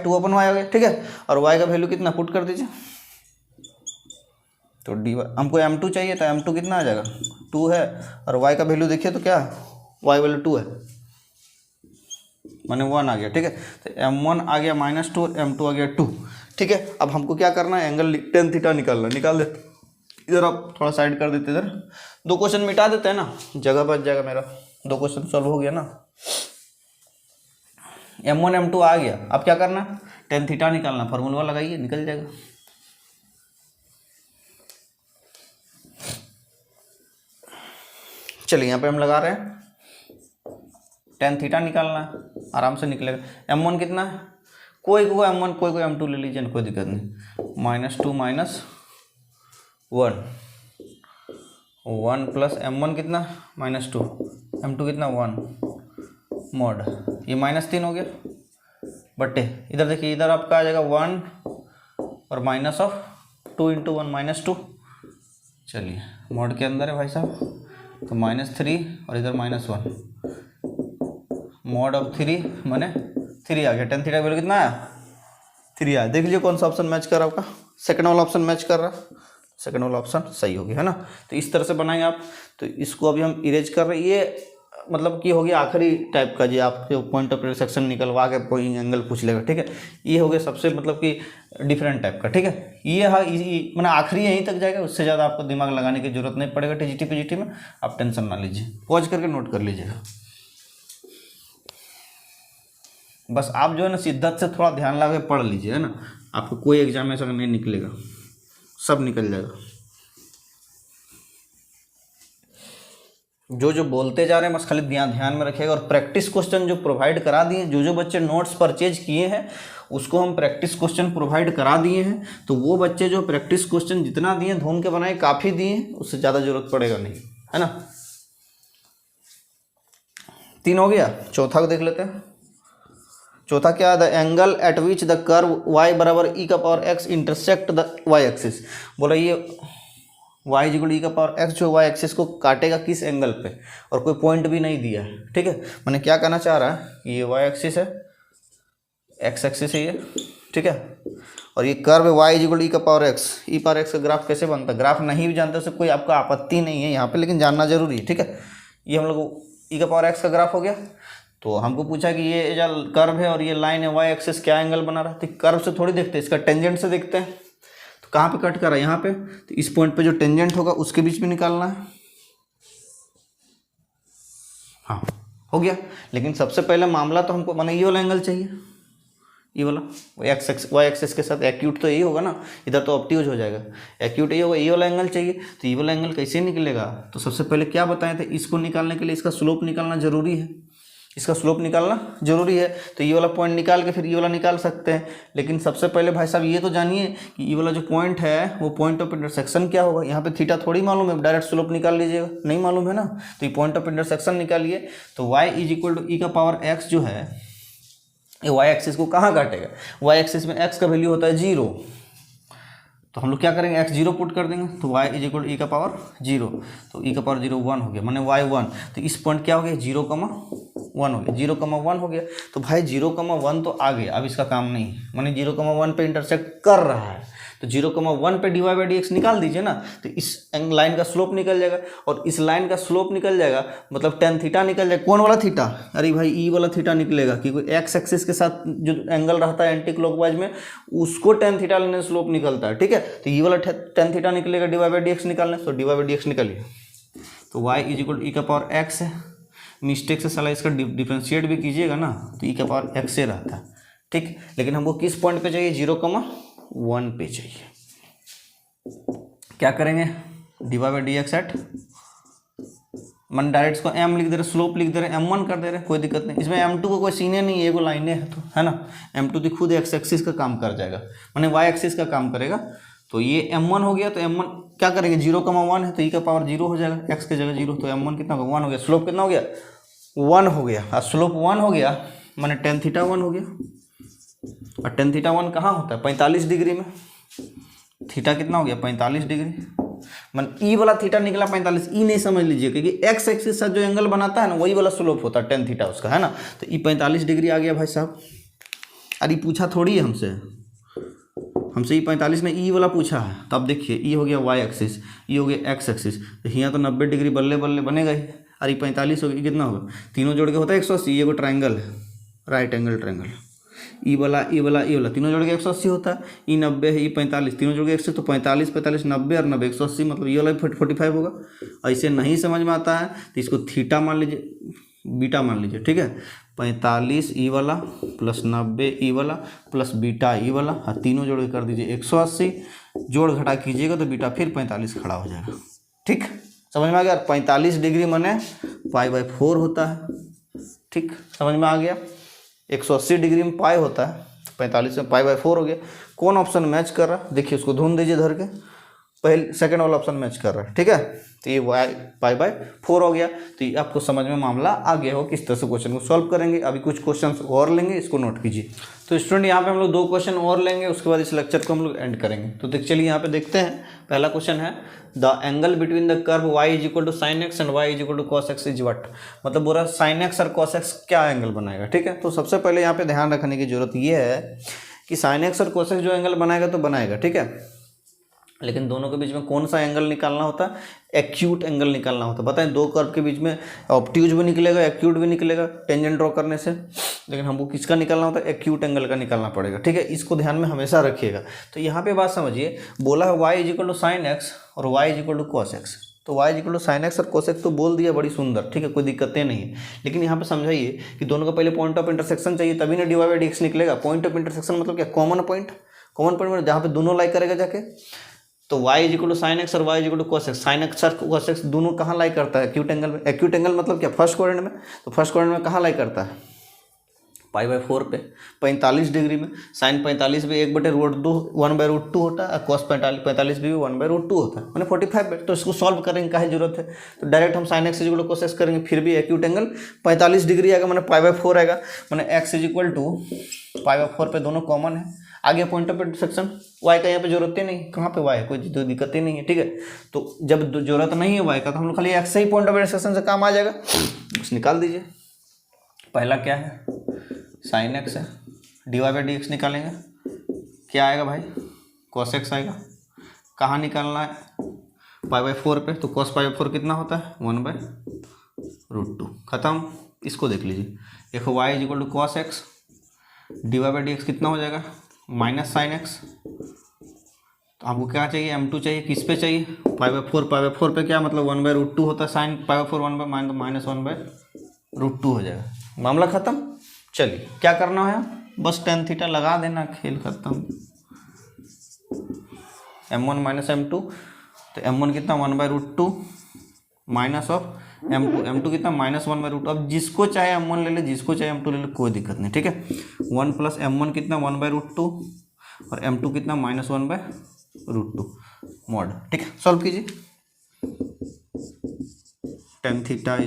A: 2/y हो गया, ठीक है। और y का वैल्यू कितना पुट कर दीजिए, तो डी हमको m2 चाहिए था, m2 कितना आ जाएगा 2 है और y का वैल्यू देखिए तो क्या है, y वैल्यू 2 है, माने 1 आ गया, ठीक है। तो m1 आ गया -2 और m2 आ गया 2, ठीक है। अब हमको क्या करना है, एंगल tan थीटा निकालना, निकाल दे। इधर आप थोड़ा साइड कर देते, इधर 2 क्वेश्चन मिटा देते हैं ना, जगह बच जाएगा मेरा, 2 क्वेश्चन सॉल्व हो गया ना। m1 m2 आ गया, अब क्या करना, tan थीटा निकालना, फार्मूला लगाइए, निकल जाएगा। चलिए यहाँ पे हम लगा रहे हैं, tan थीटा निकालना है, आराम से निकलेगा। m1 कितना है, कोई को m1 कोई को m2 ले लीजिए, कोई दिक्कत नहीं। -2 -1 1 प्लस m1 कितना -2, m2 कितना 1 मॉड, ये -3 हो गया बट्टे, इधर देखिए इधर आपका आ जाएगा 1 और -2 × 1 -2, चलिए मॉड के अंदर है भाई साहब, तो -3 और इधर -1, मॉड ऑफ 3 माने 3 आ गया। tan थीटा वैल्यू कितना आया 3 आया। देख लीजिए कौन सा ऑप्शन मैच कर रहा है आपका, सेकंड वाला ऑप्शन मैच कर रहा है, सेकंड वाला ऑप्शन सही हो गया है ना। तो इस तरह से बनाएंगे आप, तो इसको अभी हम इरेज कर रहे हैं, ये मतलब कि हो गया आखिरी टाइप का, जी आपके पॉइंट ऑफ इंटरसेक्शन निकलवा के कोई एंगल पूछ लेगा, ठीक है। ये हो गया सबसे मतलब कि डिफरेंट टाइप का, ठीक है। ये हाँ मैंने आखिरी यहीं तक जाएगा, उससे ज़्यादा आपको दिमाग लगाने की जरूरत नहीं पड़ेगा टीजीटी पीजीटी में, आप टेंशन ना लीजिए, पॉज करके नोट कर लीजिएगा। बस आप जो है ना शिद्दत से थोड़ा ध्यान लगा के पढ़ लीजिए, है ना, आपको कोई एग्जाम ऐसा नहीं निकलेगा, सब निकल जाएगा। जो जो बोलते जा रहे हैं बस खाली ध्यान में रखिएगा। और प्रैक्टिस क्वेश्चन जो प्रोवाइड करा दिए, जो बच्चे नोट्स परचेज किए हैं उसको हम प्रैक्टिस क्वेश्चन प्रोवाइड करा दिए हैं, तो वो बच्चे जो प्रैक्टिस क्वेश्चन जितना दिए ढूंढ के बनाए काफ़ी दिए, उससे ज़्यादा जरूरत पड़ेगा नहीं, है ना। 3 हो गया, चौथा को देख लेते हैं। चौथा क्या है, the angle eight which the curve y बराबर e⁻x intersect the y axis. बोला ये y = e⁻x जो y एक्सिस को काटेगा किस एंगल पे, और कोई पॉइंट भी नहीं दिया है, ठीक है। मैंने क्या कहना चाह रहा है, ये y एक्सिस है, x एक्सिस है ये, ठीक है, और ये कर्व y = e⁻x। e⁻x का ग्राफ कैसे बनता है, ग्राफ नहीं भी जानते उससे कोई आपका आपत्ति नहीं है यहाँ पे, लेकिन जानना जरूरी है, ठीक है। ये हम लोग e⁻x का ग्राफ हो गया, तो हमको पूछा कि ये जो कर्व है और ये लाइन है y एक्सिस क्या एंगल बना रहा है, तो कर्व से थोड़ी देखते हैं, इसका टेंजेंट से देखते हैं। तो कहाँ पे कट कर रहा है, यहाँ पे, तो इस पॉइंट पे जो टेंजेंट होगा उसके बीच में निकालना है। हाँ हो गया, लेकिन सबसे पहले मामला तो हमको माने ये वाला एंगल चाहिए, ये वाला y एक्सिस के साथ एक्यूट तो यही होगा ना, इधर तो ऑब्ट्यूज हो जाएगा, एक्यूट ये होगा, ये वाला एंगल चाहिए। तो ये वाला एंगल कैसे निकलेगा, तो सबसे पहले क्या बताए थे, इसको निकालने के लिए इसका स्लोप निकालना जरूरी है, इसका स्लोप निकालना जरूरी है। तो ये वाला पॉइंट निकाल के फिर ये वाला निकाल सकते हैं, लेकिन सबसे पहले भाई साहब ये तो जानिए कि ये वाला जो पॉइंट है वो पॉइंट ऑफ इंटरसेक्शन क्या होगा। यहाँ पे थीटा थोड़ी मालूम है, डायरेक्ट स्लोप निकाल लीजिएगा, नहीं मालूम है ना, तो ये पॉइंट ऑफ इंटरसेक्शन निकालिए। तो y = e⁻x जो है ये y एक्सिस को कहाँ काटेगा, y एक्सिस में x का वैल्यू होता है 0, तो हम लोग क्या करेंगे x0 पुट कर देंगे, तो y = e⁻0, तो e⁻0 1 हो गया, माने y1। तो इस पॉइंट क्या हो गया 0,1 हो गया, 0,1 हो गया। तो भाई 0,1 तो आ गया, अब इसका काम नहीं, माने 0,1 पे इंटरसेक्ट कर रहा है, तो 0,1 पे dy/dx निकाल दीजिए ना, तो इस लाइन का स्लोप निकल जाएगा, और इस लाइन का स्लोप निकल जाएगा मतलब tan थीटा निकल जाएगा। कौन वाला थीटा, अरे भाई ई वाला थीटा निकलेगा, क्योंकि x एक्सिस के साथ जो एंगल रहता है एंटी क्लॉकवाइज में उसको tan थीटा लेने से स्लोप निकलता है, ठीक है। तो ये वाला tan थीटा निकलेगा dy/dx निकालने, तो dy/dx निकालिए, तो y = e⁻x है, मिस्टेक से साला इसका डिफ्रेंशिएट भी कीजिएगा ना तो e⁻x से रहता है, ठीक। लेकिन हमको किस पॉइंट पे चाहिए, 0,1 पे चाहिए। क्या करेंगे, dy/dx एट मन डायरेक्ट इसको m लिख दे रहे, स्लोप लिख दे रहे, m1 कर दे रहे, कोई दिक्कत नहीं। इसमें m2 को कोई सीने नहीं है, एगो लाइने है तो, है ना। m2 तो खुद x एक्सिस का काम कर जाएगा, माने y एक्सिस का काम करेगा। तो ये m1 हो गया, तो m1 क्या करेंगे, 0,1 है तो e का पावर 0 हो जाएगा, x की जगह 0, तो m1 कितना होगा, 1 हो गया। स्लोप कितना हो गया, 1 हो गया। और स्लोप 1 हो गया माने टेन थीटा 1 हो गया। और टेन थीटा 1 कहाँ होता है, 45 डिग्री में। थीटा कितना हो गया, 45 डिग्री। मन ई वाला थीटा निकला 45, ई नहीं समझ लीजिए, क्योंकि एक्स एक्सिस से जो एंगल बनाता है ना, वही वाला स्लोप होता है टेन थीटा उसका, है ना। तो ई 45 डिग्री आ गया भाई साहब। अरे पूछा थोड़ी है हमसे ई 45 में ई वाला पूछा है। तो अब देखिए, ई हो गया वाई एक्सिस, ई हो गया एक्स एक्सिस, तो यहाँ तो 90 डिग्री बल्ले बल्ले बनेगा ही। अरे 45 हो गया, कितना होगा, तीनों जोड़ के होता है 180। ये को ट्राइंगल है, राइट एंगल ट्राइंगल, ई वाला तीनों जोड़ के 180 होता है। ई 90 है, ई 45, तीनों जोड़ के 180, तो 45 45 90 और 90 180, मतलब ये वाला 45 होगा। ऐसे नहीं समझ में आता है तो इसको थीटा मान लीजिए, बीटा मान लीजिए, ठीक है। 45 ई वाला प्लस 90 ई वाला प्लस बीटा ई वाला, और तीनों जोड़ के कर दीजिए 180, जोड़ घटा कीजिएगा तो बीटा फिर 45 खड़ा हो जाएगा। ठीक, समझ में आ गया। 45 डिग्री माने π/4 होता है। ठीक, समझ में आ गया। 180 डिग्री में पाई होता है, 45 में π/4 हो गया। कौन ऑप्शन मैच कर रहा है, देखिए उसको ढूंढ दीजिए धर के, पहले सेकंड वाला ऑप्शन मैच कर रहा है, ठीक है। तो ये π/4 हो गया। तो ये आपको समझ में मामला आ गया हो किस तरह से क्वेश्चन को सॉल्व करेंगे। अभी कुछ क्वेश्चन और लेंगे, इसको नोट कीजिए। तो स्टूडेंट यहाँ पे हम लोग 2 क्वेश्चन और लेंगे, उसके बाद इस लेक्चर को हम लोग एंड करेंगे। तो चलिए यहाँ पे देखते हैं। पहला क्वेश्चन है, the angle between the curve y = sin x and y = cos x is what. मतलब बोला sin x और cos x क्या एंगल बनाएगा, ठीक है। तो सबसे पहले यहाँ पे ध्यान रखने की जरूरत ये है कि sin x और cos x जो एंगल बनाएगा तो बनाएगा, ठीक है। लेकिन दोनों के बीच में कौन सा एंगल निकालना होता है, एक्यूट एंगल निकालना होता है। बताएं, 2 कर्व के बीच में ऑब्ट्यूज भी निकलेगा, एक्यूट भी निकलेगा टेंजेंट ड्रॉ करने से, लेकिन हमको किसका निकालना होता है, एक्यूट एंगल का निकालना पड़ेगा, ठीक है। इसको ध्यान में हमेशा रखिएगा। तो यहाँ पे बात समझिए, बोला है y = sin x और y = cos x। तो y = sin x और cos x तो बोल दिया, बड़ी सुंदर, ठीक है, कोई दिक्कतें नहीं है। लेकिन यहाँ पे समझाइए कि दोनों का पहले पॉइंट ऑफ इंटरसेक्शन चाहिए, तभी ना dy/dx निकलेगा। पॉइंट ऑफ इंटरसेक्शन मतलब क्या, कॉमन पॉइंट जहाँ पे दोनों लाइक करेगा जाके। तो y = sin x और y = cos x, sin x और cos x दोनों कहाँ लाई करता है, एक्यूट एंगल में। एक्यूट एंगल मतलब क्या, फर्स्ट क्वाड्रेंट में। तो फर्स्ट क्वाड्रेंट में कहाँ लाई करता है, π/4 पे 45 डिग्री में। sin 45 भी 1/√2 1/√2 होता है, और cos 45 भी 1/√2 होता है, मैंने 45। तो इसको सॉल्व करेंगे, क्या जरूरत है। तो डायरेक्ट हम sin x = cos x करेंगे, फिर भी एक्यूट एंगल 45 डिग्री आएगा, मैंने π/4 आएगा, मैंने x = π/4 पे दोनों कॉमन है। आगे पॉइंट ऑफ इंटरसेक्शन, y का यहाँ पे जरूरत ही नहीं, कहाँ पे y है, कोई दिक्कत ही नहीं है, ठीक है। तो जब जरूरत नहीं है y का, तो हम लोग खाली x से ही पॉइंट ऑफ इंटरसेक्शन से काम आ जाएगा, बस निकाल दीजिए। पहला क्या है, sin x है, dy/dx निकालेंगे, क्या आएगा भाई, cos x आएगा। कहाँ निकालना है, π/4 पे। तो cos π/4 कितना होता है, 1/√2, खत्म। इसको देख लीजिए, देखो y = cos x, dy/dx कितना हो जाएगा, -sin x। तो आपको क्या चाहिए, m2 चाहिए, किस पे चाहिए, π/4 पे क्या मतलब 1/√2 होता है, sin π/4 -1/√2 हो जाएगा, मामला खत्म। चलिए क्या करना है, बस tan थीटा लगा देना, खेल खत्म। m1 - m2, तो m1 कितना 1/√2 माइनस ऑफ m2 कितना -1/√2। अब जिसको चाहे m1 ले ले, जिसको चाहे m2 ले ले, कोई दिक्कत नहीं, ठीक है। 1 + m1 कितना 1/√2 और m2 कितना -1/√2 मॉड, ठीक है। सॉल्व कीजिए। tan थीटा =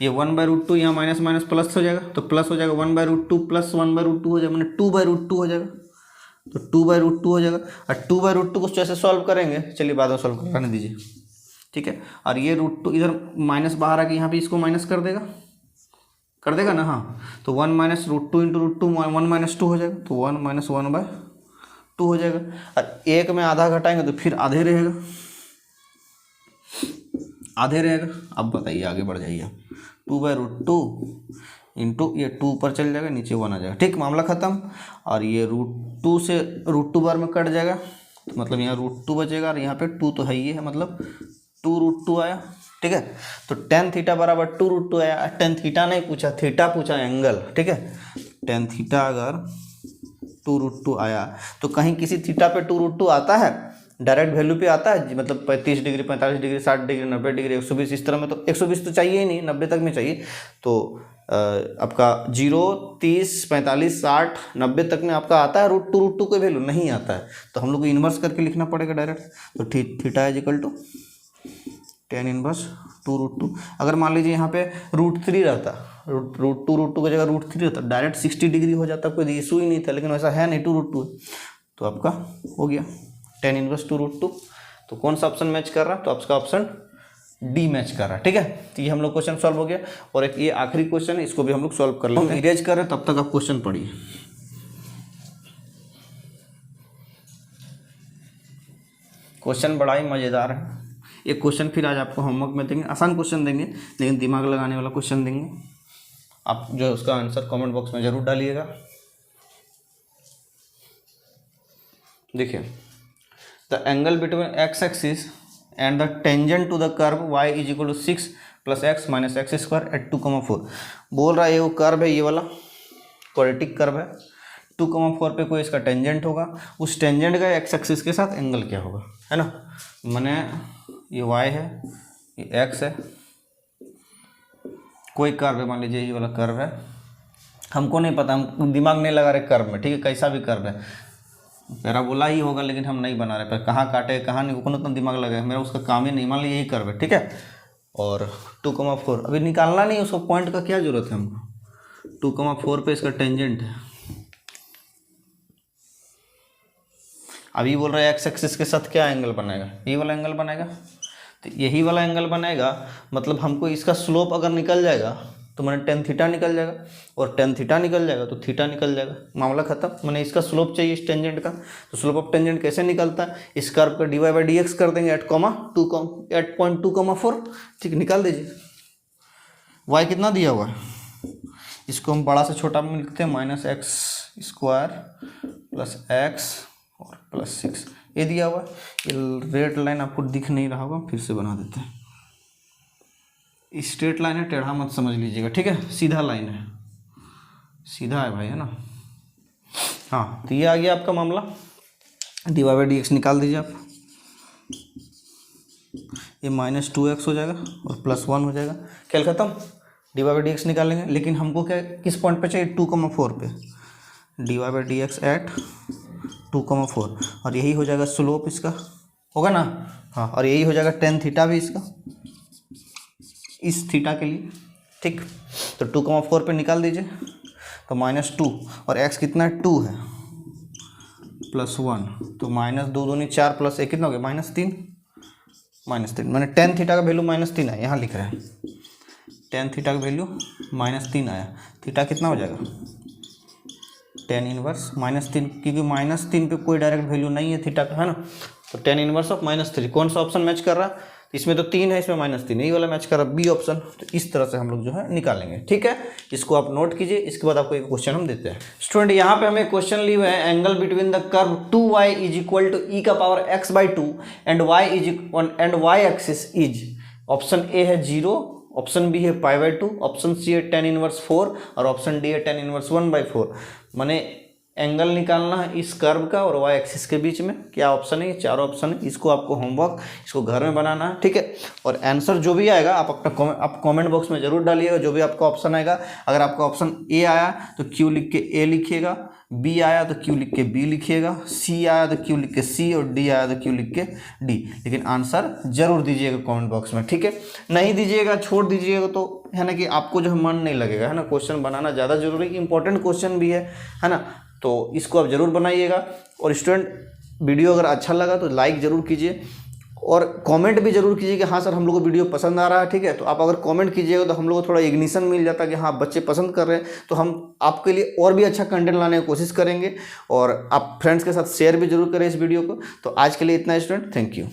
A: ये 1/√2 यहाँ माइनस माइनस प्लस हो जाएगा, तो प्लस हो जाएगा 1/√2 + 1/√2 हो जाएगा, मैंने 2/√2 हो जाएगा। तो 2/√2 हो जाएगा, और 2/√2 को जैसे सॉल्व करेंगे, चलिए बाद में सॉल्व कराने दीजिए, ठीक है। और ये √2 इधर माइनस बाहर आके यहाँ पे इसको माइनस कर देगा ना, हाँ। तो 1 - √2 × √2 1 - 2 हो जाएगा, तो 1 - 1/2 हो जाएगा। और एक में आधा घटाएंगे तो फिर आधे रहेगा। अब बताइए, आगे बढ़ जाइए। 2/√2 इंटू ये 2 ऊपर चल जाएगा, नीचे 1 आ जाएगा, ठीक, मामला खत्म। और ये √2 से √2 बार में कट जाएगा, तो मतलब यहाँ √2 बचेगा, और यहाँ पे 2 तो है ही है, मतलब 2√2 आया, ठीक है। तो tan थीटा = 2√2 आया। tan थीटा नहीं पूछा, थीटा पूछा, एंगल, ठीक है। tan थीटा अगर 2√2 आया, तो कहीं किसी थीटा पे 2√2 आता है, डायरेक्ट वैल्यू पे आता है मतलब 35 डिग्री, 45 डिग्री, 60 डिग्री, 90 डिग्री, 120, इस तरह में। तो 120 तो चाहिए ही नहीं, 90 तक में चाहिए। तो आपका 0, 30, 45, 60, 90 तक में आपका आता है √2 कोई वैल्यू नहीं आता है, तो हम लोग को इन्वर्स करके लिखना पड़ेगा डायरेक्ट। तो theta is equal to tan inverse 2√2। अगर मान लीजिए यहाँ पे √3 रहता, √2 की जगह √3 रहता, डायरेक्ट 60 डिग्री हो जाता, कोई इशू ही नहीं था, लेकिन वैसा है नहीं, 2√2 है, तो आपका हो गया tan इनवर्स 2√2। तो कौन सा ऑप्शन मैच कर रहा है? तो आपका ऑप्शन डी मैच कर रहा है, ठीक है। तो ये हम लोग क्वेश्चन सॉल्व हो गया। और एक ये आखिरी क्वेश्चन है, इसको भी हम लोग सॉल्व कर लेंगे। इरेज कर रहे हैं, तब तक आप क्वेश्चन पढ़िए। क्वेश्चन बड़ा ही मज़ेदार है। एक क्वेश्चन फिर आज आपको होमवर्क में देंगे, आसान क्वेश्चन देंगे लेकिन दिमाग लगाने वाला क्वेश्चन देंगे। आप जो है उसका आंसर कमेंट बॉक्स में ज़रूर डालिएगा। देखिए, the angle between x axis and the tangent to the curve y is equal to 6 + x - x² at 2,4। बोल रहा है ये वो कर्व है, ये वाला क्वाड्रेटिक कर्व है, 2,4 पे कोई इसका टेंजेंट होगा, उस टेंजेंट का एक्स एक्सिस के साथ एंगल क्या होगा, है ना। मैंने ये y है, ये x है, कोई कर्व है, मान लीजिए ये वाला कर्व है, हमको नहीं पता, हम दिमाग नहीं लगा रहे कर्व में, ठीक है, कैसा भी कर्व है, पैराबोला ही होगा, लेकिन हम नहीं बना रहे, पर कहाँ काटे कहाँ नहीं, कौन उतना दिमाग लगाए, मेरा उसका काम ही नहीं, मान लीजिए यही कर्व है, ठीक है। और 2,4 अभी निकालना नहीं, उसको पॉइंट का क्या जरूरत है हमको, 2,4 पे इसका टेंजेंट है। अभी बोल रहे हैं एक्स एक्सिस के साथ क्या एंगल बनेगा, ये वाला एंगल बनेगा, तो यही वाला एंगल बनेगा, मतलब हमको इसका स्लोप अगर निकल जाएगा तो मैंने tan थीटा निकल जाएगा, और tan थीटा निकल जाएगा तो थीटा निकल जाएगा, मामला खत्म। मैंने इसका स्लोप चाहिए इस टेंजेंट का, तो स्लोप ऑफ टेंजेंट कैसे निकलता है, इस कर्व का dy/dx कर देंगे 8,2,4, ठीक, निकाल दीजिए। y कितना दिया हुआ है, इसको हम बड़ा से छोटा में लिखते हैं, -x² + x और +6, ये दिया हुआ है। ये रेड लाइन आपको दिख नहीं रहा होगा, फिर से बना देते हैं। स्ट्रेट लाइन है, टेढ़ा मत समझ लीजिएगा, ठीक है, सीधा लाइन है, सीधा है भाई, है ना। हाँ, तो ये आ गया आपका मामला, dy/dx निकाल दीजिए आप, ये -2x हो जाएगा और +1 हो जाएगा, खेल खत्म। dy/dx निकालेंगे, लेकिन हमको क्या किस पॉइंट पे चाहिए, 2,4 पे, dy/dx एट 2,4, और यही हो जाएगा स्लोप इसका, होगा ना। हाँ, और यही हो जाएगा tan थीटा भी इसका, इस थीटा के लिए, ठीक। तो 2,4 पे निकाल दीजिए, तो -2 और x कितना है, 2 है, +1, तो -2 दूनी 4 + 1 कितना हो गया, -3, मैंने tan थीटा का वैल्यू -3 आया, यहाँ लिख रहे हैं tan थीटा का वैल्यू -3 आया, थीटा कितना हो जाएगा, tan इनवर्स -3, क्योंकि -3 पे कोई डायरेक्ट वैल्यू नहीं है थीटा का, है ना। तो tan इनवर्स ऑफ -3, कौन सा ऑप्शन मैच कर रहा है, इसमें तो 3 है, इसमें -3, यही वाला मैच कर रहा है, बी ऑप्शन। तो इस तरह से हम लोग जो है निकालेंगे, ठीक है। इसको आप नोट कीजिए, इसके बाद आपको एक क्वेश्चन हम देते हैं। स्टूडेंट, यहाँ पे हमें क्वेश्चन लिए हुए हैं, angle between the curve 2y is equal to e⁻x/2 and y axis is, option A है 0, ऑप्शन बी है π/2, ऑप्शन सी है tan इनवर्स 4 और ऑप्शन डी है tan इनवर्स 1/4। माने एंगल निकालना है इस कर्व का और y एक्सिस के बीच में, क्या ऑप्शन है, ये चारों ऑप्शन है। इसको आपको होमवर्क, इसको घर में बनाना है, ठीक है। और आंसर जो भी आएगा आप अपना आप कमेंट बॉक्स में जरूर डालिएगा, जो भी आपका ऑप्शन आएगा। अगर आपका ऑप्शन ए आया तो क्यू लिख के ए लिखिएगा, बी आया तो क्यू लिख के बी लिखिएगा, सी आया तो क्यू लिख के सी, और डी आया तो क्यू लिख के डी, लेकिन आंसर जरूर दीजिएगा कमेंट बॉक्स में, ठीक है। नहीं दीजिएगा, छोड़ दीजिएगा, तो है ना कि आपको जो है मन नहीं लगेगा, है ना। क्वेश्चन बनाना ज़्यादा जरूरी, इंपॉर्टेंट क्वेश्चन भी है ना। तो इसको आप ज़रूर बनाइएगा। और स्टूडेंट, वीडियो अगर अच्छा लगा तो लाइक ज़रूर कीजिए और कमेंट भी जरूर कीजिए कि हाँ सर हम लोग को वीडियो पसंद आ रहा है, ठीक है। तो आप अगर कमेंट कीजिएगा तो हम लोग को थोड़ा इग्निशन मिल जाता है कि हाँ बच्चे पसंद कर रहे हैं, तो हम आपके लिए और भी अच्छा कंटेंट लाने की कोशिश करेंगे। और आप फ्रेंड्स के साथ शेयर भी जरूर करें इस वीडियो को। तो आज के लिए इतना स्टूडेंट, थैंक यू।